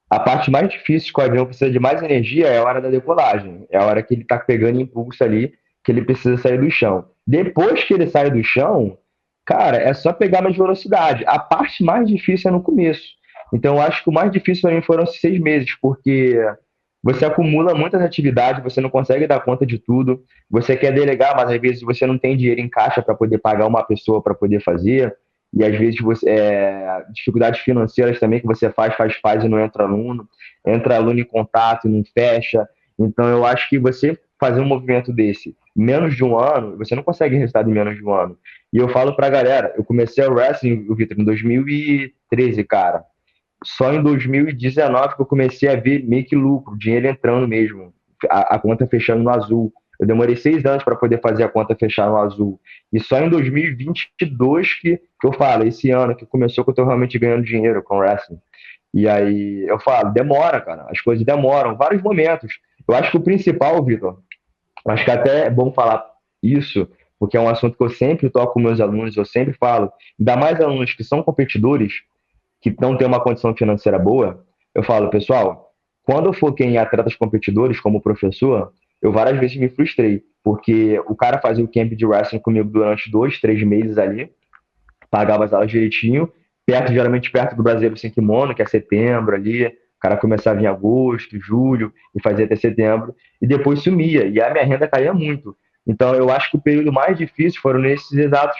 a parte mais difícil que o avião precisa de mais energia é a hora da decolagem. É a hora que ele está pegando impulso ali, que ele precisa sair do chão. Depois que ele sai do chão, cara, é só pegar mais velocidade. A parte mais difícil é no começo. Então, eu acho que o mais difícil para mim foram esses 6 meses, porque você acumula muitas atividades, você não consegue dar conta de tudo. Você quer delegar, mas às vezes você não tem dinheiro em caixa para poder pagar uma pessoa para poder fazer. E às vezes dificuldades financeiras também que você faz e não entra aluno em contato e não fecha. Então eu acho que você fazer um movimento desse em menos de um ano, você não consegue resultado em menos de um ano. E eu falo pra galera, eu comecei o wrestling, o Vitor, em 2013, cara. Só em 2019 que eu comecei a ver meio que lucro, dinheiro entrando mesmo, a conta fechando no azul. Eu demorei 6 anos para poder fazer a conta fechar no azul. E só em 2022 que eu falo, esse ano que começou que eu tô realmente ganhando dinheiro com o wrestling. E aí eu falo, demora, cara. As coisas demoram, vários momentos. Eu acho que o principal, Vitor, acho que até é bom falar isso, porque é um assunto que eu sempre toco com meus alunos, eu sempre falo, ainda mais alunos que são competidores, que não têm uma condição financeira boa, eu falo, pessoal, quando eu foquei em atletas competidores como professor, eu várias vezes me frustrei, porque o cara fazia o camp de wrestling comigo durante 2, 3 meses ali, pagava as aulas direitinho, geralmente perto do Brasileiro Sem Kimono, que é setembro ali, o cara começava em agosto, julho, e fazia até setembro, e depois sumia, e a minha renda caía muito. Então, eu acho que o período mais difícil foram nesses exatos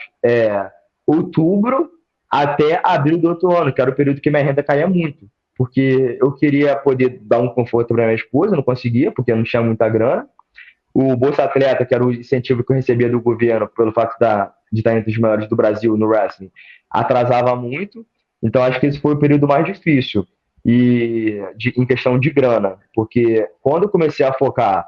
outubro até abril do outro ano, que era o período que minha renda caía muito. Porque eu queria poder dar um conforto para minha esposa, não conseguia, porque eu não tinha muita grana. O Bolsa Atleta, que era o incentivo que eu recebia do governo pelo fato de estar entre os melhores do Brasil no wrestling, atrasava muito. Então, acho que esse foi o período mais difícil em questão de grana, porque quando eu comecei a focar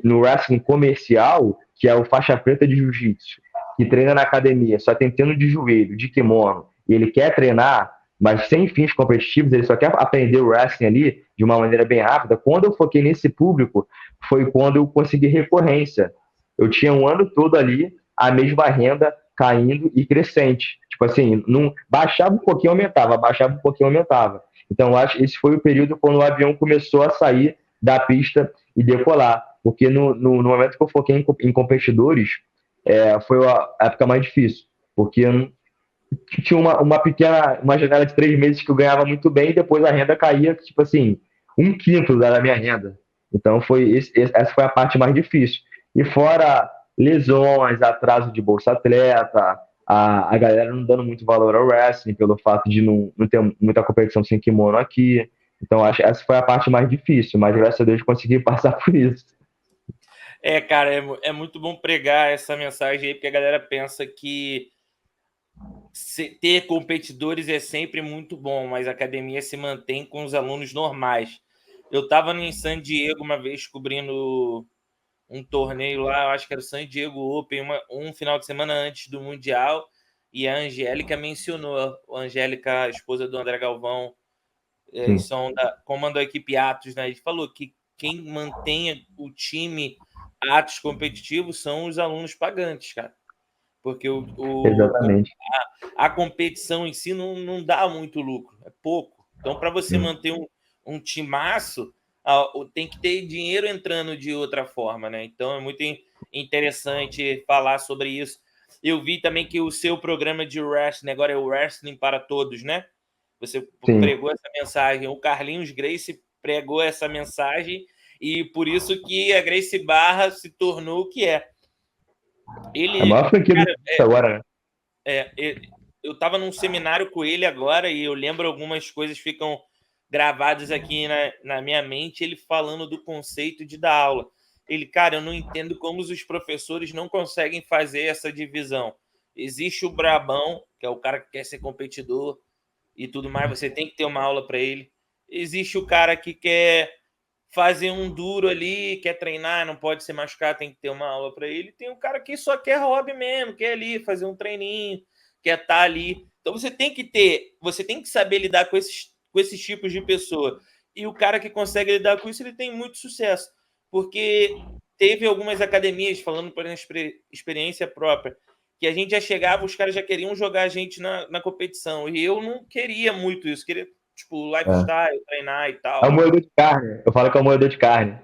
no wrestling comercial, que é o faixa preta de jiu-jitsu, que treina na academia, só tem treino de joelho, de kimono, e ele quer treinar, mas sem fins competitivos, ele só quer aprender o wrestling ali de uma maneira bem rápida. Quando eu foquei nesse público, foi quando eu consegui recorrência. Eu tinha um ano todo ali a mesma renda caindo e crescente. Tipo assim, não, baixava um pouquinho, aumentava, baixava um pouquinho, aumentava. Então, acho que esse foi o período quando o avião começou a sair da pista e decolar. Porque no momento que eu foquei em competidores, foi a época mais difícil. Porque eu tinha uma pequena, uma janela de 3 meses que eu ganhava muito bem e depois a renda caía, tipo assim, um quinto da minha renda. Então essa foi a parte mais difícil. E fora lesões, atraso de bolsa atleta, a galera não dando muito valor ao wrestling pelo fato de não ter muita competição sem kimono aqui. Então acho que essa foi a parte mais difícil, mas graças a Deus consegui passar por isso. Cara, é muito bom pregar essa mensagem aí, porque a galera pensa que ter competidores é sempre muito bom, mas a academia se mantém com os alunos normais. Eu estava em San Diego uma vez cobrindo um torneio lá, eu acho que era o San Diego Open, um final de semana antes do Mundial, e a Angélica mencionou, a Angélica, a esposa do André Galvão, comandou a equipe Atos, né? Ele falou que quem mantém o time Atos competitivo são os alunos pagantes, cara. Porque Exatamente. a competição em si não dá muito lucro, é pouco. Então, para você manter um timaço, tem que ter dinheiro entrando de outra forma, né? Então, é muito interessante falar sobre isso. Eu vi também que o seu programa de wrestling agora é o Wrestling para Todos, né? Você pregou essa mensagem. O Carlinhos Gracie pregou essa mensagem e por isso que a Gracie Barra se tornou o que é. A maior franquia do agora, né? Eu estava num seminário com ele agora e eu lembro algumas coisas ficam gravadas aqui na minha mente, ele falando do conceito de dar aula. Ele, cara, eu não entendo como os professores não conseguem fazer essa divisão. Existe o brabão, que é o cara que quer ser competidor e tudo mais, você tem que ter uma aula para ele. Existe o cara que quer fazer um duro ali, quer treinar, não pode se machucar, tem que ter uma aula para ele. Tem um cara que só quer hobby mesmo, quer ali fazer um treininho, quer estar ali. Então você tem que saber lidar com esses tipos de pessoa. E o cara que consegue lidar com isso, ele tem muito sucesso. Porque teve algumas academias, falando por experiência própria, que a gente já chegava, os caras já queriam jogar a gente na competição. E eu não queria muito isso, queria tipo, lifestyle, treinar e tal. É o moedor de carne. Eu falo que é o moedor de carne.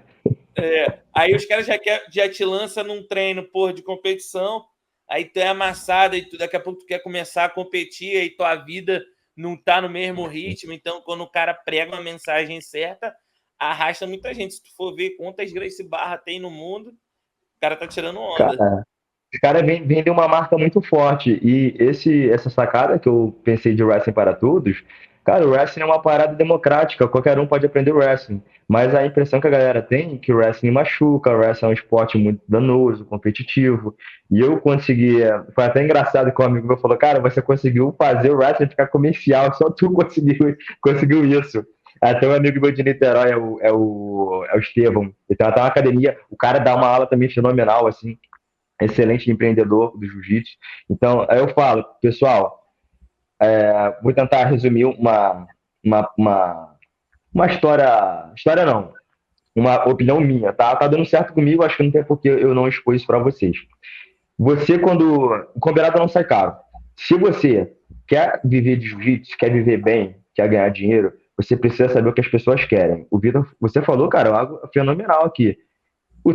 Aí os caras já te lançam num treino, de competição, aí tu é amassado, e daqui a pouco tu quer começar a competir, aí tua vida não tá no mesmo ritmo, então quando o cara prega uma mensagem certa, arrasta muita gente. Se tu for ver quantas Gracie Barra tem no mundo, o cara tá tirando onda. Os caras vendem uma marca muito forte. E essa sacada que eu pensei de wrestling para todos Cara, o wrestling é uma parada democrática, qualquer um pode aprender wrestling. Mas a impressão que a galera tem é que o wrestling machuca, o wrestling é um esporte muito danoso, competitivo. E eu consegui. Foi até engraçado que um amigo meu falou: Cara, você conseguiu fazer o wrestling ficar comercial, só tu conseguiu isso. Até um amigo meu de Niterói é o Estevão. Ele tem até uma academia, o cara dá uma aula também fenomenal, assim, excelente empreendedor do jiu-jitsu. Então, aí eu falo, pessoal, vou tentar resumir uma, uma, uma história não, uma opinião minha, tá? Tá dando certo comigo, acho que não tem por que eu não expor isso para vocês. Você, quando. O combinado não sai caro. Se você quer viver de jiu-jitsu, quer viver bem, quer ganhar dinheiro, você precisa saber o que as pessoas querem. O Vitor, você falou, cara, algo fenomenal aqui.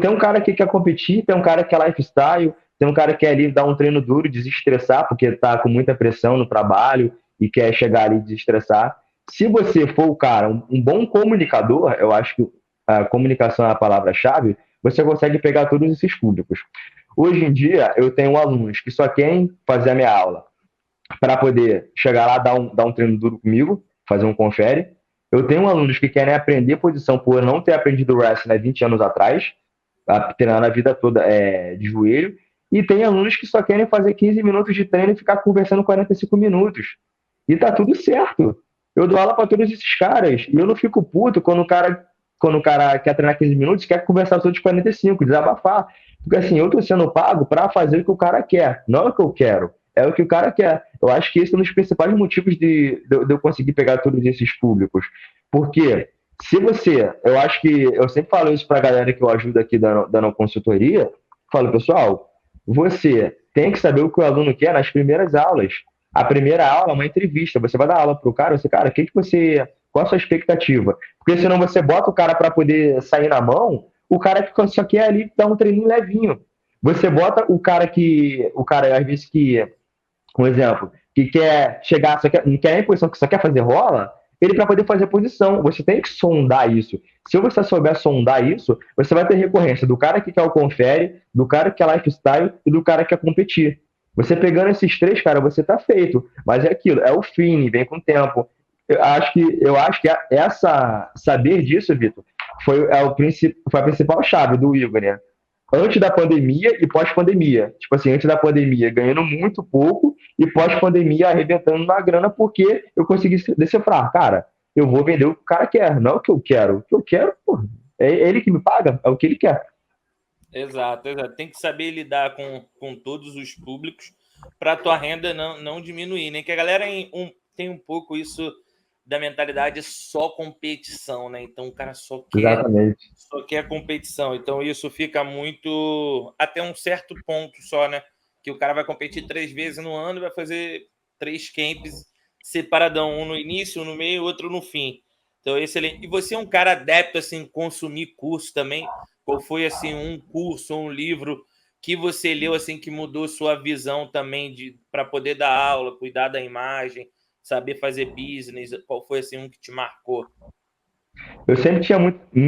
Tem um cara que quer competir, tem um cara que é lifestyle, tem um cara que quer ali dar um treino duro, desestressar, porque tá com muita pressão no trabalho e quer chegar ali e desestressar. Se você for o cara, um bom comunicador, eu acho que a comunicação é a palavra-chave, você consegue pegar todos esses públicos. Hoje em dia, eu tenho alunos que só querem fazer a minha aula para poder chegar lá, dar um treino duro comigo, fazer um confere. Eu tenho alunos que querem aprender posição por não ter aprendido wrestling há 20 anos atrás, treinando a vida toda de joelho. E tem alunos que só querem fazer 15 minutos de treino e ficar conversando 45 minutos. E tá tudo certo. Eu dou aula para todos esses caras. E eu não fico puto quando o cara quer treinar 15 minutos, quer conversar todos os 45, desabafar. Porque assim, eu tô sendo pago para fazer o que o cara quer, não o que eu quero. É o que o cara quer. Eu acho que esse é um dos principais motivos de eu conseguir pegar todos esses públicos. Porque se você, eu acho que, eu sempre falo isso pra galera que eu ajudo aqui dando consultoria, falo, pessoal, você tem que saber o que o aluno quer nas primeiras aulas. A primeira aula é uma entrevista, você vai dar aula pro cara, cara, qual a sua expectativa? Porque senão você bota o cara para poder sair na mão, o cara que só quer ali dar um treininho levinho. Você bota o cara às vezes um exemplo, que quer chegar, não quer nem posição, que só quer fazer rola, ele para poder fazer posição. Você tem que sondar isso. Se você souber sondar isso, você vai ter recorrência do cara que quer o confere, do cara que quer lifestyle e do cara que quer competir. Você pegando esses três, cara, você tá feito. Mas é aquilo, é o feeling, vem com o tempo. Eu acho que saber disso, Vitor, foi a principal chave do Igor, né? Antes da pandemia e pós-pandemia. Tipo assim, antes da pandemia ganhando muito pouco e pós-pandemia arrebentando na grana porque eu consegui decifrar, cara, eu vou vender o que o cara quer, não o que eu quero. O que eu quero, pô, é ele que me paga, é o que ele quer. Exato, exato. Tem que saber lidar com todos os públicos para a tua renda não diminuir, né? Que a galera tem um pouco isso da mentalidade só competição, né? Então o cara Exatamente. só quer competição. Então isso fica muito até um certo ponto só, né? Que o cara vai competir 3 vezes no ano e vai fazer 3 camps separadão, um no início, um no meio, outro no fim. Então excelente. E você é um cara adepto assim consumir curso também? Qual foi assim um curso ou um livro que você leu assim que mudou sua visão também para poder dar aula, cuidar da imagem, saber fazer business? Qual foi assim um que te marcou? Eu sempre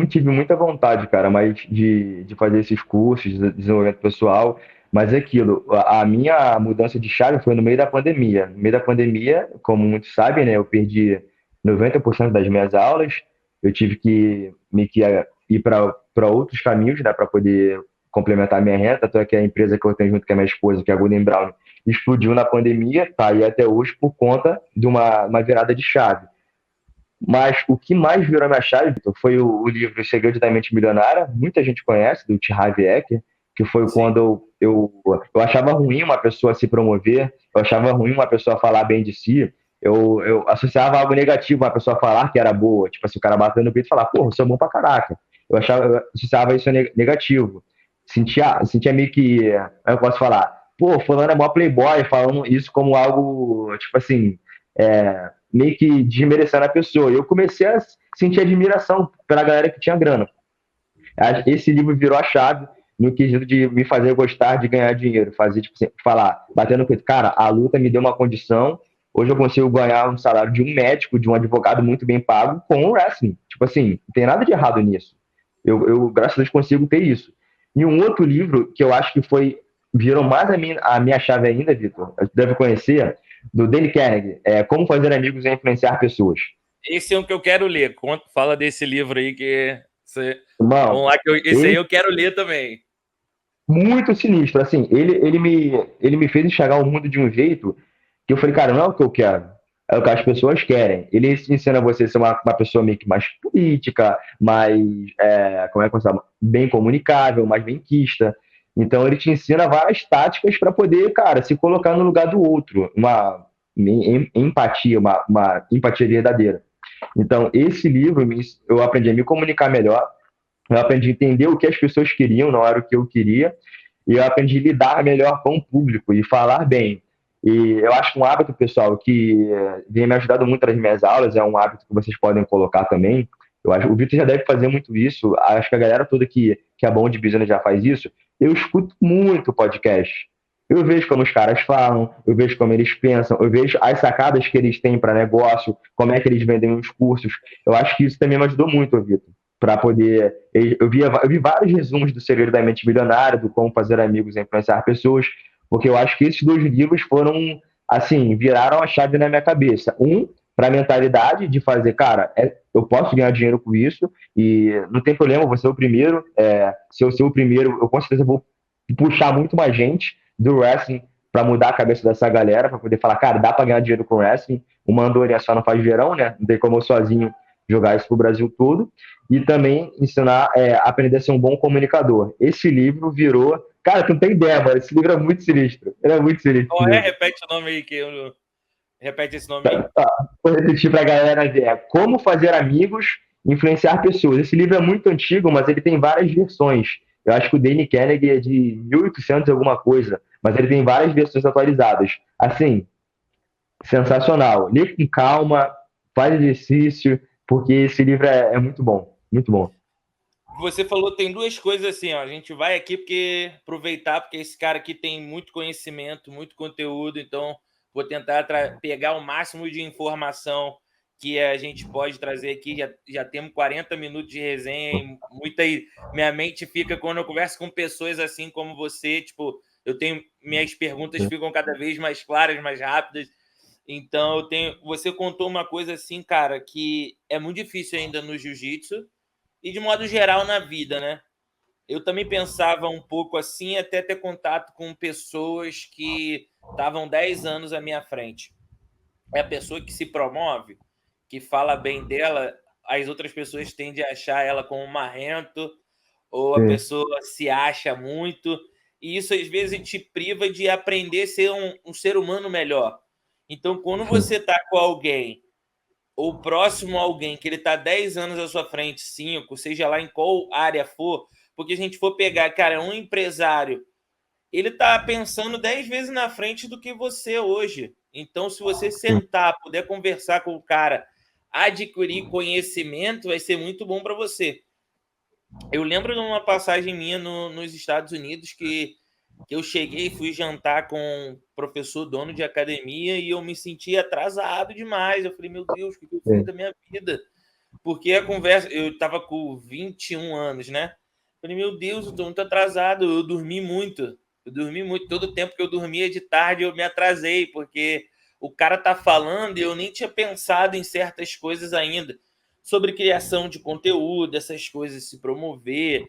tive muita vontade, cara, mas de fazer esses cursos de desenvolvimento pessoal, mas é aquilo, a minha mudança de chave foi no meio da pandemia. No meio da pandemia, como muitos sabem, né, eu perdi 90% das minhas aulas, eu tive que ir para outros caminhos, né, para poder complementar a minha renda, até que a empresa que eu tenho junto com a minha esposa, que é a Golden Brown, explodiu na pandemia, tá aí até hoje por conta de uma virada de chave. Mas o que mais virou a minha chave, Vitor, foi o livro O Segredo da Mente Milionária. Muita gente conhece, do T. Harv Eker, que foi Sim. quando eu achava ruim uma pessoa se promover, eu achava ruim uma pessoa falar bem de si. Eu associava algo negativo, uma pessoa falar que era boa. Tipo assim, o cara batendo no peito e falar, porra, eu sou bom pra caraca. Eu associava isso a negativo. Sentia meio que, eu posso falar, pô, fulano é mó playboy, falando isso como algo, tipo assim, meio que desmerecendo a pessoa. E eu comecei a sentir admiração pela galera que tinha grana. Esse livro virou a chave no quesito de me fazer gostar de ganhar dinheiro, fazer, tipo assim, falar, batendo no peito, cara, a luta me deu uma condição, hoje eu consigo ganhar um salário de um médico, de um advogado muito bem pago com o wrestling. Tipo assim, não tem nada de errado nisso. Graças a Deus, consigo ter isso. E um outro livro que eu acho que virou mais a minha chave ainda, Vitor, deve conhecer, do Dale Carnegie, Como Fazer Amigos e Influenciar Pessoas. Esse é o que eu quero ler. Fala desse livro aí que Irmão, vamos lá, esse aí eu quero ler também. Muito sinistro, assim, ele me fez enxergar o mundo de um jeito que eu falei, cara, não é o que eu quero, é o que as pessoas querem. Ele ensina você a ser uma pessoa meio que mais política, mais, como é que eu falo, bem comunicável, mais benquista. Então ele te ensina várias táticas para poder, cara, se colocar no lugar do outro, uma empatia, uma empatia verdadeira. Então esse livro eu aprendi a me comunicar melhor, eu aprendi a entender o que as pessoas queriam, não era o que eu queria, e eu aprendi a lidar melhor com o público e falar bem. E eu acho que um hábito, pessoal, que vem me ajudando muito nas minhas aulas, é um hábito que vocês podem colocar também. Eu acho, o Vitor já deve fazer muito isso, acho que a galera toda que é bom de business já faz isso. Eu escuto muito podcast. Eu vejo como os caras falam, eu vejo como eles pensam, eu vejo as sacadas que eles têm para negócio, como é que eles vendem os cursos. Eu acho que isso também me ajudou muito, Vitor, para poder. Eu vi vários resumos do Segredo da Mente Milionária, do Como Fazer Amigos e Influenciar Pessoas, porque eu acho que esses dois livros foram, assim, viraram a chave na minha cabeça. Um, para a mentalidade de fazer, cara, eu posso ganhar dinheiro com isso e não tem problema, vou ser o primeiro. Se eu ser o primeiro, eu com certeza vou puxar muito mais gente do wrestling para mudar a cabeça dessa galera, para poder falar, cara, dá para ganhar dinheiro com wrestling. Uma andorinha só não faz verão, né? Não tem como eu sozinho jogar isso pro Brasil todo. E também ensinar, aprender a ser um bom comunicador. Esse livro virou. Cara, tu não tem ideia, mano. Esse livro é muito sinistro. Ele é muito sinistro. Qual é? Repete o nome aí que eu. Repete esse nome aí. Vou repetir pra galera ver. Como Fazer Amigos, Influenciar Pessoas. Esse livro é muito antigo, mas ele tem várias versões. Eu acho que o Dale Carnegie é de 1800 alguma coisa, mas ele tem várias versões atualizadas. Assim, sensacional. Lê com calma, faz exercício, porque esse livro é muito bom. Muito bom. Você falou, tem duas coisas assim, ó. A gente vai aqui porque aproveitar, porque esse cara aqui tem muito conhecimento, muito conteúdo, então vou tentar pegar o máximo de informação que a gente pode trazer aqui. Já temos 40 minutos de resenha e muita. Minha mente fica, quando eu converso com pessoas assim como você, tipo, eu tenho. Minhas perguntas ficam cada vez mais claras, mais rápidas. Então, você contou uma coisa assim, cara, que é muito difícil ainda no jiu-jitsu e de modo geral na vida, né? Eu também pensava um pouco assim, até ter contato com pessoas que estavam 10 anos à minha frente. É a pessoa que se promove, que fala bem dela, as outras pessoas tendem a achar ela como marrento, ou a pessoa se acha muito, e isso às vezes te priva de aprender a ser um ser humano melhor. Então, quando você está com alguém ou próximo a alguém que ele está 10 anos à sua frente, 5, seja lá em qual área for, porque a gente for pegar, cara, um empresário, ele está pensando 10 vezes na frente do que você hoje. Então, se você sentar, puder conversar com o cara, adquirir conhecimento, vai ser muito bom para você. Eu lembro de uma passagem minha nos Estados Unidos que eu cheguei, fui jantar com um professor dono de academia e eu me senti atrasado demais. Eu falei, meu Deus, o que eu fiz da minha vida? Porque a conversa, eu estava com 21 anos, né? Eu falei, meu Deus, eu estou muito atrasado, eu dormi muito. Eu dormi muito, todo o tempo que eu dormia de tarde eu me atrasei, porque o cara tá falando e eu nem tinha pensado em certas coisas ainda. Sobre criação de conteúdo, essas coisas, se promover,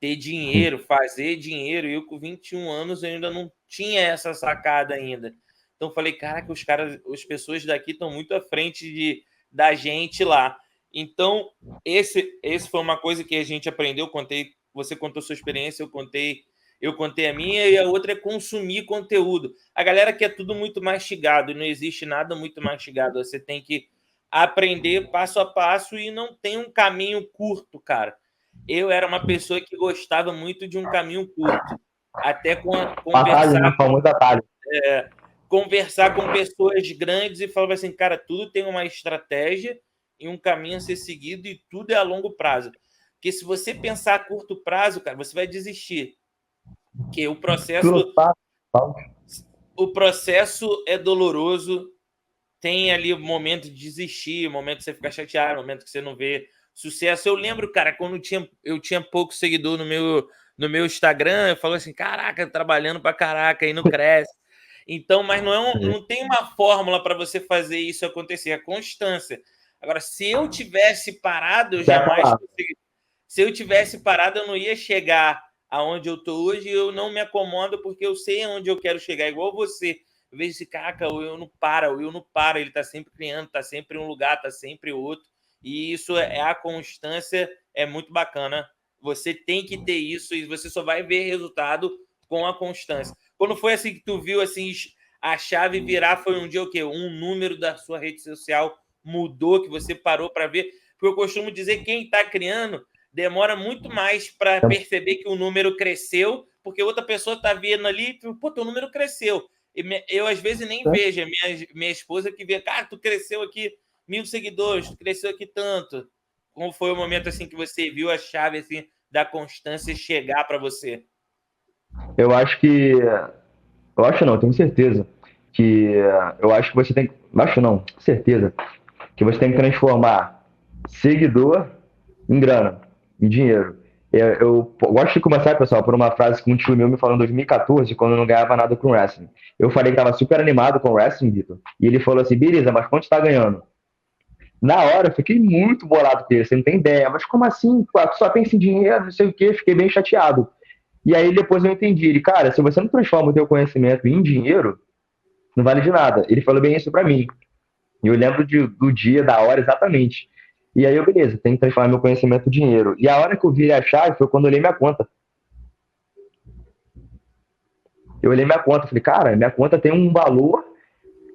ter dinheiro, fazer dinheiro. Eu, com 21 anos, eu ainda não tinha essa sacada ainda. Então, falei, caraca, as pessoas daqui estão muito à frente da gente lá. Então, esse foi uma coisa que a gente aprendeu. Você contou sua experiência, eu contei a minha, e a outra é consumir conteúdo. A galera quer tudo muito mastigado, não existe nada muito mastigado. Você tem que aprender passo a passo e não tem um caminho curto, cara. Eu era uma pessoa que gostava muito de um caminho curto. Até conversar com pessoas grandes e falava assim, cara, tudo tem uma estratégia e um caminho a ser seguido e tudo é a longo prazo. Porque se você pensar a curto prazo, cara, você vai desistir. Porque o processo é doloroso, tem ali o momento de desistir, o momento de você ficar chateado, o momento que você não vê sucesso. Eu lembro, cara, quando eu tinha pouco seguidor no meu Instagram, eu falo assim, caraca, trabalhando pra caraca, aí não cresce. Então, mas não tem uma fórmula para você fazer isso acontecer, é constância. Agora, se eu tivesse parado, eu jamais conseguiria. Se eu tivesse parado, eu não ia chegar aonde eu estou hoje. Eu não me acomodo porque eu sei aonde eu quero chegar, igual você. Eu vejo esse cara, o Will não para, ele está sempre criando, está sempre em um lugar, está sempre em outro. E isso é a constância, é muito bacana. Você tem que ter isso e você só vai ver resultado com a constância. Quando foi assim que tu viu assim a chave virar, foi um dia o quê? Um número da sua rede social mudou, que você parou para ver? Porque eu costumo dizer que quem está criando demora muito mais para perceber que o número cresceu, porque outra pessoa está vendo ali, pô, teu número cresceu. Eu, às vezes, nem vejo. Minha esposa que vê, cara, tu cresceu aqui 1.000 seguidores, tu cresceu aqui tanto. Como foi o momento assim que você viu a chave assim, da constância chegar para você? Eu acho que. Eu acho não, tenho certeza. Que eu acho que você tem. Acho não, certeza. Que você tem que transformar seguidor em grana, em dinheiro. Eu gosto de começar, pessoal, por uma frase que um tio meu me falou em 2014, quando eu não ganhava nada com wrestling. Eu falei que estava super animado com wrestling, Vitor. E ele falou assim: beleza, mas quanto está ganhando? Na hora, eu fiquei muito bolado com ele, você não tem ideia. Mas como assim? Pô, tu só pensa em dinheiro, não sei o quê. Fiquei bem chateado. E aí depois eu entendi. Ele, cara, se você não transforma o teu conhecimento em dinheiro, não vale de nada. Ele falou bem isso para mim. E eu lembro do dia, da hora exatamente. E aí eu, beleza, tenho que transformar meu conhecimento em dinheiro. E a hora que eu virei a chave foi quando eu olhei minha conta. Eu olhei minha conta, falei, cara, minha conta tem um valor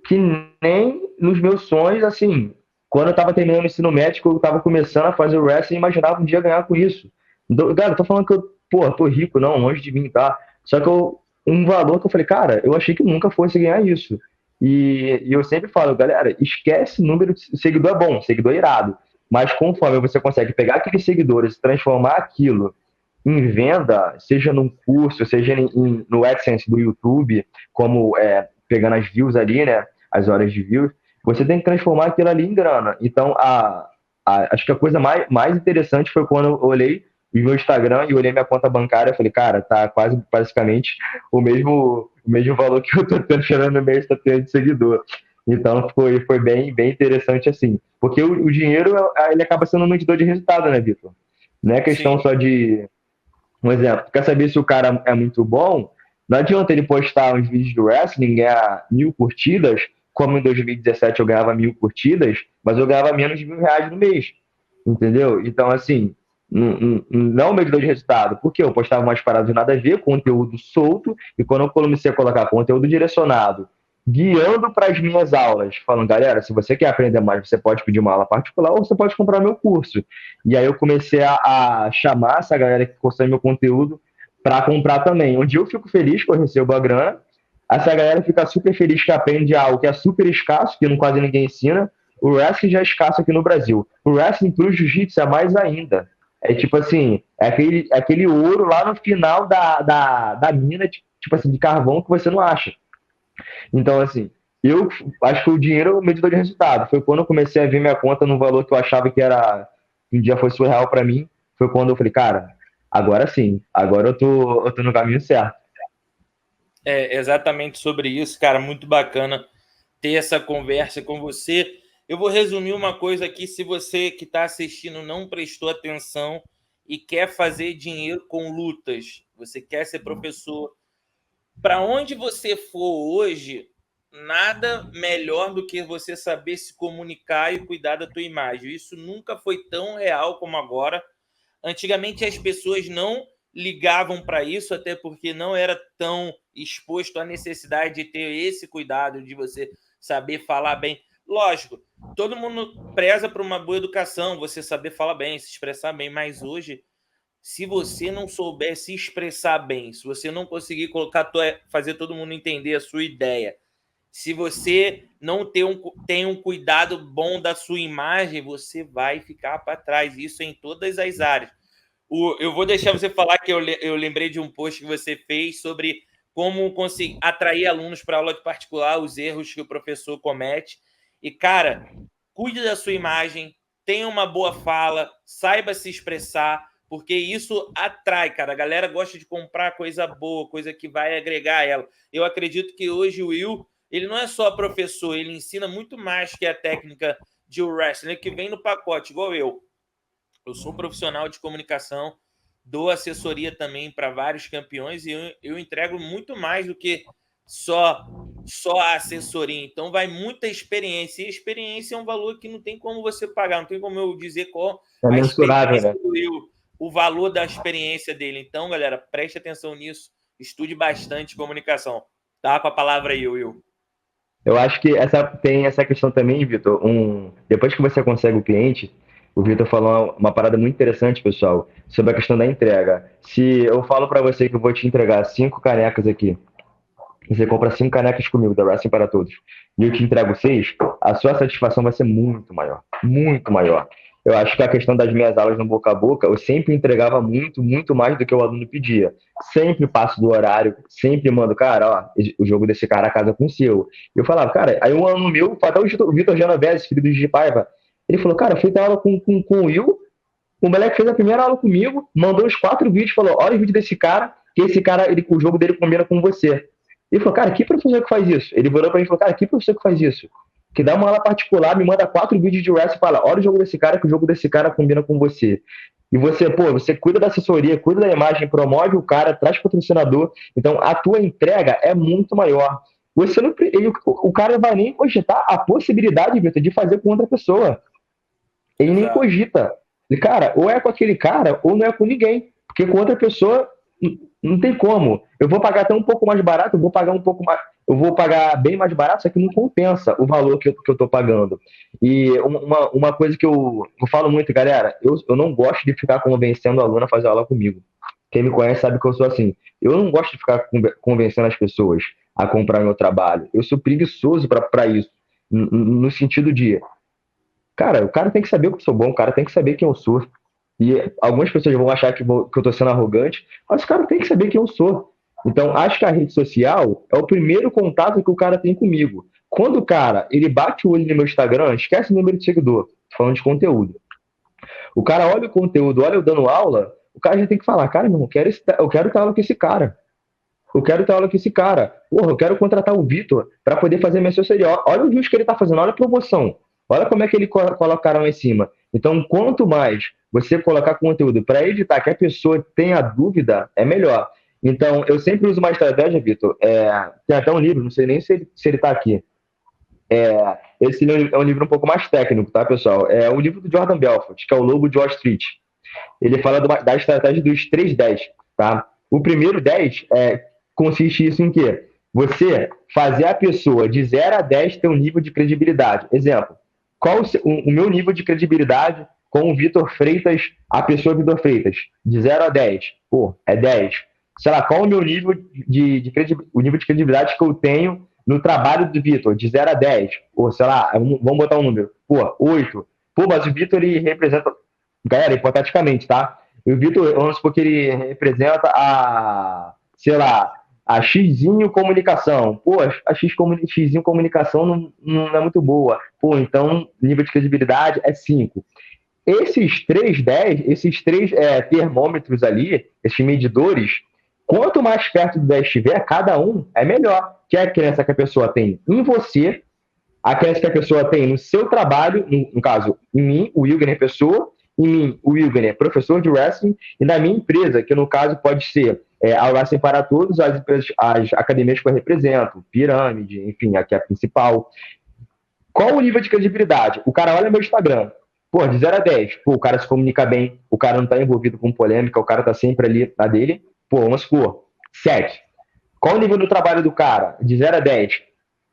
que nem nos meus sonhos, assim, quando eu tava terminando o ensino médico, eu tava começando a fazer o wrestling e imaginava um dia ganhar com isso. Cara, eu tô falando que eu, pô, tô rico, não, longe de mim, tá? Só que um valor que eu falei, cara, eu achei que nunca fosse ganhar isso. E eu sempre falo, galera, esquece número de seguidor é bom, seguidor é irado. Mas conforme você consegue pegar aqueles seguidores e transformar aquilo em venda, seja num curso, seja no AdSense do YouTube, como pegando as views ali, né? As horas de views, você tem que transformar aquilo ali em grana. Então, acho que a coisa mais interessante foi quando eu olhei o meu Instagram e olhei minha conta bancária, eu falei, cara, tá quase basicamente o mesmo valor que eu tô tendo no mês, tá tendo de seguidor. Então foi bem interessante assim. Porque o dinheiro ele acaba sendo um medidor de resultado, né, Vitor? Não é questão Sim. só de. Um exemplo, quer saber se o cara é muito bom? Não adianta ele postar uns vídeos de wrestling, ganhar 1.000 curtidas, como em 2017 eu ganhava 1.000 curtidas, mas eu ganhava menos de R$ 1.000 no mês. Entendeu? Então, assim, não é um medidor de resultado, porque eu postava umas paradas de nada a ver, conteúdo solto, e quando eu comecei a colocar conteúdo direcionado, guiando para as minhas aulas, falando, galera, se você quer aprender mais, você pode pedir uma aula particular ou você pode comprar meu curso. E aí eu comecei a chamar essa galera que consome meu conteúdo para comprar também. Um dia eu fico feliz que eu recebo a grana, essa galera fica super feliz que aprende algo que é super escasso, que não quase ninguém ensina. O wrestling já é escasso aqui no Brasil. O wrestling pro jiu-jitsu é mais ainda. É tipo assim, é aquele ouro lá no final da mina, tipo assim, de carvão que você não acha. Então, assim, eu acho que o dinheiro é o medidor de resultado. Foi quando eu comecei a ver minha conta no valor que eu achava que um dia foi surreal para mim. Foi quando eu falei, cara, agora sim, agora eu tô no caminho certo. É exatamente sobre isso, cara. Muito bacana ter essa conversa com você. Eu vou resumir uma coisa aqui. Se você que está assistindo não prestou atenção e quer fazer dinheiro com lutas, você quer ser professor, para onde você for hoje, nada melhor do que você saber se comunicar e cuidar da tua imagem. Isso nunca foi tão real como agora. Antigamente as pessoas não ligavam para isso, até porque não era tão exposto à necessidade de ter esse cuidado de você saber falar bem. Lógico, todo mundo preza por uma boa educação, você saber falar bem, se expressar bem, mas hoje, se você não souber se expressar bem, se você não conseguir fazer todo mundo entender a sua ideia, se você não tem um cuidado bom da sua imagem, você vai ficar para trás. Isso em todas as áreas. Eu vou deixar você falar que eu lembrei de um post que você fez sobre como conseguir atrair alunos para aula de particular, os erros que o professor comete. E, cara, cuide da sua imagem, tenha uma boa fala, saiba se expressar, porque isso atrai, cara. A galera gosta de comprar coisa boa, coisa que vai agregar ela. Eu acredito que hoje o Will, ele não é só professor, ele ensina muito mais que a técnica de wrestling, que vem no pacote, igual eu. Eu sou profissional de comunicação, dou assessoria também para vários campeões e eu entrego muito mais do que só a assessoria. Então vai muita experiência. E a experiência é um valor que não tem como você pagar, não tem como eu dizer qual É a mensurável, experiência né? do Will, o valor da experiência dele. Então, galera, preste atenção nisso, estude bastante comunicação. Tá com a palavra aí, Will. Eu acho que tem essa questão também, Vitor. Depois que você consegue o cliente, o Vitor falou uma parada muito interessante, pessoal, sobre a questão da entrega. Se eu falo para você que eu vou te entregar 5 canecas aqui, você compra 5 canecas comigo, da Wrestling para Todos, e eu te entrego 6, a sua satisfação vai ser muito maior. Muito maior. Eu acho que a questão das minhas aulas no boca a boca, eu sempre entregava muito, muito mais do que o aluno pedia. Sempre passo do horário, sempre mando, cara, ó, o jogo desse cara casa com o seu. E eu falava, cara, aí um aluno meu, até o Vitor Genovese, filho do Gigi Paiva, ele falou, cara, eu fui ter aula com o Will, o moleque fez a primeira aula comigo, mandou os 4 vídeos, falou, olha o vídeo desse cara, que esse cara, o jogo dele combina com você. Ele falou, cara, que professor que faz isso? Ele virou pra mim e falou, cara, que professor que faz isso? Que dá uma aula particular, me manda 4 vídeos de wrestling e fala, olha o jogo desse cara, que o jogo desse cara combina com você. E você, pô, você cuida da assessoria, cuida da imagem, promove o cara, traz patrocinador. Então, a tua entrega é muito maior. Você não, o cara não vai nem cogitar a possibilidade, Vitor, de fazer com outra pessoa. Ele nem Exato. cogita. E, cara, ou é com aquele cara, ou não é com ninguém. Porque com outra pessoa, não tem como. Eu vou pagar até um pouco mais barato, eu vou pagar um pouco mais. Eu vou pagar bem mais barato, só que não compensa o valor que eu tô pagando. E uma coisa que eu falo muito, galera, eu não gosto de ficar convencendo o aluno a fazer aula comigo. Quem me conhece sabe que eu sou assim. Eu não gosto de ficar convencendo as pessoas a comprar meu trabalho. Eu sou preguiçoso para isso. No sentido de, cara, o cara tem que saber que eu sou bom, o cara tem que saber quem eu sou. E algumas pessoas vão achar que eu tô sendo arrogante, mas o cara tem que saber quem eu sou. Então, acho que a rede social é o primeiro contato que o cara tem comigo. Quando o cara, ele bate o olho no meu Instagram, esquece o número de seguidor, tô falando de conteúdo. O cara olha o conteúdo, olha eu dando aula, o cara já tem que falar, cara, não, eu quero ter aula com esse cara. Eu quero ter aula com esse cara. Porra, eu quero contratar o Vitor para poder fazer minha assessoria. Olha o vídeo que ele tá fazendo, olha a promoção. Olha como é que ele colocaram lá em cima. Então, quanto mais você colocar conteúdo para evitar que a pessoa tenha dúvida, é melhor. Então, eu sempre uso uma estratégia, Vitor. Tem até um livro, não sei nem se ele está aqui. Esse é um livro um pouco mais técnico, tá, pessoal? É um livro do Jordan Belfort, que é o Lobo de Wall Street. Ele fala da estratégia dos 3-10, tá? O primeiro 10 consiste isso em quê? Você fazer a pessoa de 0 a 10 ter um nível de credibilidade. Exemplo, qual o meu nível de credibilidade com o Vitor Freitas, a pessoa Vitor Freitas? De 0 a 10. Pô, é 10. Sei lá, qual o meu nível o nível de credibilidade que eu tenho no trabalho do Vitor? De 0 a 10. Pô, sei lá, vamos botar um número. Pô, 8. Pô, mas o Vitor, ele representa... Galera, hipoteticamente, tá? E o Vitor, vamos supor que ele representa sei lá, a Xzinho Comunicação. Pô, a Xzinho Comunicação não é muito boa. Pô, então, nível de credibilidade é 5. Esses 3-10, esses 3 termômetros ali, esses medidores, quanto mais perto do 10 estiver, cada um é melhor. Que é a crença que a pessoa tem em você, a crença que a pessoa tem no seu trabalho, no caso, em mim, o Wilgener Pessoa, em mim, o Wilgener professor de wrestling, e na minha empresa, que no caso pode ser a Wrestling para Todos, as academias que eu represento, Pirâmide, enfim, aqui é a principal. Qual o nível de credibilidade? O cara olha meu Instagram, pô, de 0 a 10, pô, o cara se comunica bem, o cara não tá envolvido com polêmica, o cara tá sempre ali na dele, pô, vamos supor, 7. Qual o nível do trabalho do cara? De 0 a 10,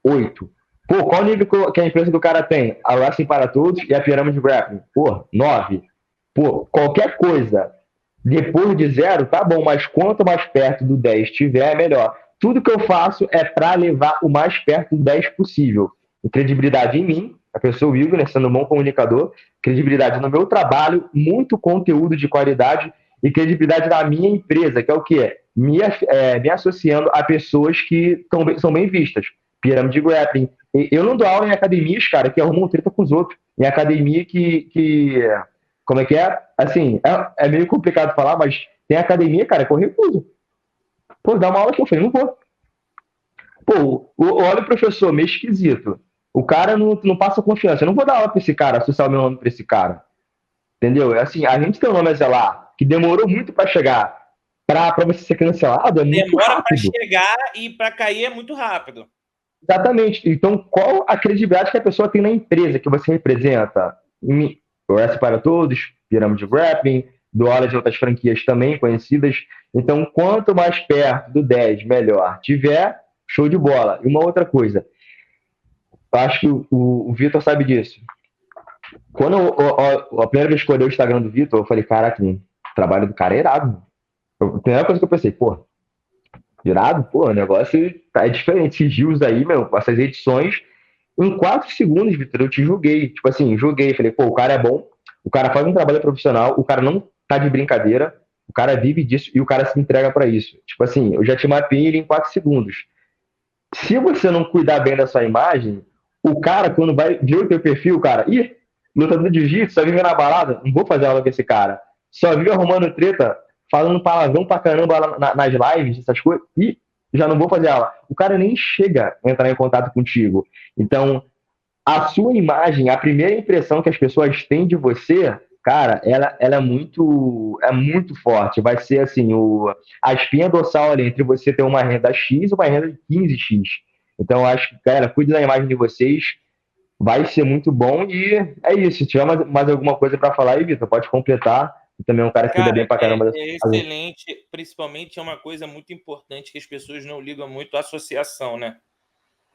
8. Pô, qual o nível que a empresa do cara tem? A Wrestling para Todos e a Pirâmide Grappling. Pô, 9. Pô, qualquer coisa depois de 0, tá bom, mas quanto mais perto do 10 estiver, é melhor. Tudo que eu faço é para levar o mais perto do 10 possível. E credibilidade em mim, a pessoa Wilger, né, sendo um bom comunicador, credibilidade no meu trabalho, muito conteúdo de qualidade e credibilidade na minha empresa, que é o quê? Me associando a pessoas que são bem vistas. Pirâmide Grappling. Eu não dou aula em academias, cara, que arrumam treta com os outros. Em academia que como é que é? Assim, é meio complicado falar, mas tem academia, cara, que eu recuso. Pô, dá uma aula que eu falei, não vou. Pô, olha o professor, meio esquisito. O cara não passa confiança. Eu não vou dar aula pra esse cara, associar o meu nome pra esse cara. Entendeu? É assim, a gente tem um nome a zelar, que demorou muito pra chegar. Pra você ser cancelado, é muito Demora para rápido. chegar e para cair é muito rápido. Exatamente. Então, qual a credibilidade que a pessoa tem na empresa que você representa? O Wrestling para Todos, Pirâmide Grappling, dou aula de outras franquias também conhecidas. Então, quanto mais perto do 10, melhor tiver, show de bola. E uma outra coisa, eu acho que o Vitor sabe disso. Quando a primeira vez que eu olhei o Instagram do Vitor, eu falei, caraca, o trabalho do cara é irado. A primeira coisa que eu pensei, pô, irado, pô, o negócio é diferente. Esses rios aí, meu, essas edições, em 4 segundos, Vitor, eu te julguei. Tipo assim, julguei. Falei, pô, o cara é bom, o cara faz um trabalho profissional, o cara não tá de brincadeira, o cara vive disso e o cara se entrega para isso. Tipo assim, eu já te mapeei ele em 4 segundos. Se você não cuidar bem da sua imagem, o cara, quando vai ver o teu perfil, cara, lutador de jiu-jitsu, só vive na balada, não vou fazer aula com esse cara. Só vive arrumando treta, falando palavrão pra caramba nas lives, essas coisas, e já não vou fazer aula. O cara nem chega a entrar em contato contigo. Então, a sua imagem, a primeira impressão que as pessoas têm de você, cara, ela é muito forte. Vai ser assim, a espinha dorsal ali entre você ter uma renda X e uma renda de 15X. Então, eu acho que, cara, cuide da imagem de vocês, vai ser muito bom e é isso. Se tiver mais alguma coisa para falar aí, Vitor, pode completar. E também é um cara que cuida Cara, bem pra caramba dessa é casa. excelente. Principalmente é uma coisa muito importante que as pessoas não ligam muito, a associação, né?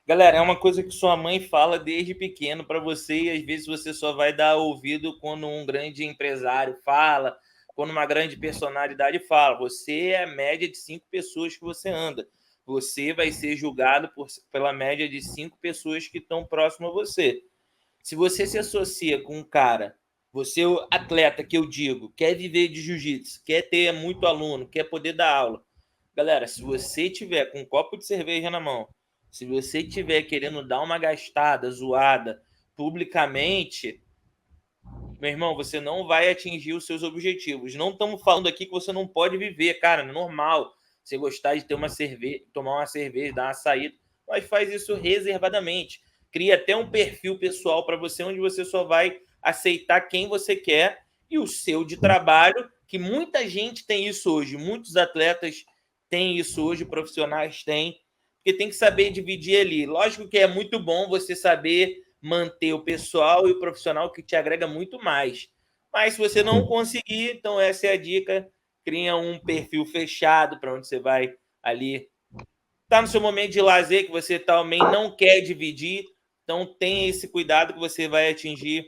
Galera, é uma coisa que sua mãe fala desde pequeno para você e às vezes você só vai dar ouvido quando um grande empresário fala, quando uma grande personalidade fala. Você é a média de 5 pessoas que você anda. Você vai ser julgado pela média de 5 pessoas que estão próximo a você. Se você se associa com um cara, você é o atleta que eu digo, quer viver de jiu-jitsu, quer ter muito aluno, quer poder dar aula. Galera, se você tiver com um copo de cerveja na mão, se você estiver querendo dar uma gastada, zoada, publicamente, meu irmão, você não vai atingir os seus objetivos. Não estamos falando aqui que você não pode viver, cara, é normal. Você gostar de ter uma cerveja, tomar uma cerveja, dar uma saída, mas faz isso reservadamente. Cria até um perfil pessoal para você, onde você só vai aceitar quem você quer e o seu de trabalho, que muita gente tem isso hoje, muitos atletas têm isso hoje, profissionais têm, porque tem que saber dividir ali. Lógico que é muito bom você saber manter o pessoal e o profissional, que te agrega muito mais. Mas se você não conseguir, então essa é a dica, cria um perfil fechado para onde você vai ali. Tá no seu momento de lazer, que você também não quer dividir, então tenha esse cuidado que você vai atingir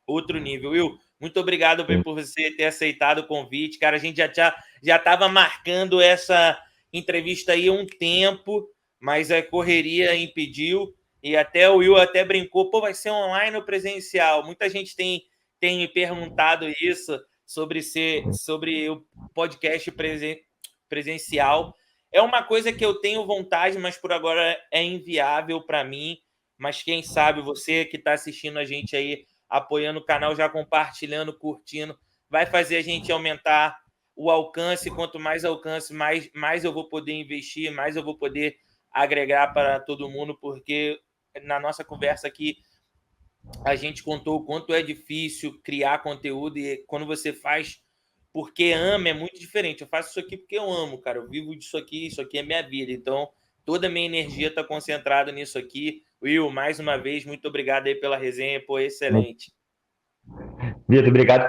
outro nível. Will, muito obrigado por você ter aceitado o convite. Cara, a gente já estava marcando essa entrevista aí há um tempo, mas a correria impediu. E até o Will até brincou, pô, vai ser online ou presencial? Muita gente tem me perguntado isso sobre o podcast presencial. É uma coisa que eu tenho vontade, mas por agora é inviável para mim. Mas quem sabe você que está assistindo a gente aí, apoiando o canal, já compartilhando, curtindo, vai fazer a gente aumentar o alcance. Quanto mais alcance, mais eu vou poder investir, mais eu vou poder agregar para todo mundo, porque na nossa conversa aqui a gente contou o quanto é difícil criar conteúdo e quando você faz porque ama é muito diferente. Eu faço isso aqui porque eu amo, cara. Eu vivo disso aqui, isso aqui é minha vida. Então, toda a minha energia está concentrada nisso aqui. Will, mais uma vez, muito obrigado aí pela resenha, pô, excelente. Vitor, obrigado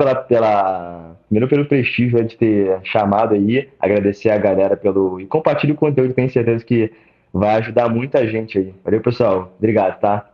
primeiro pelo prestígio de ter chamado aí, agradecer a galera e compartilhe o conteúdo, tenho certeza que vai ajudar muita gente aí. Valeu, pessoal. Obrigado, tá?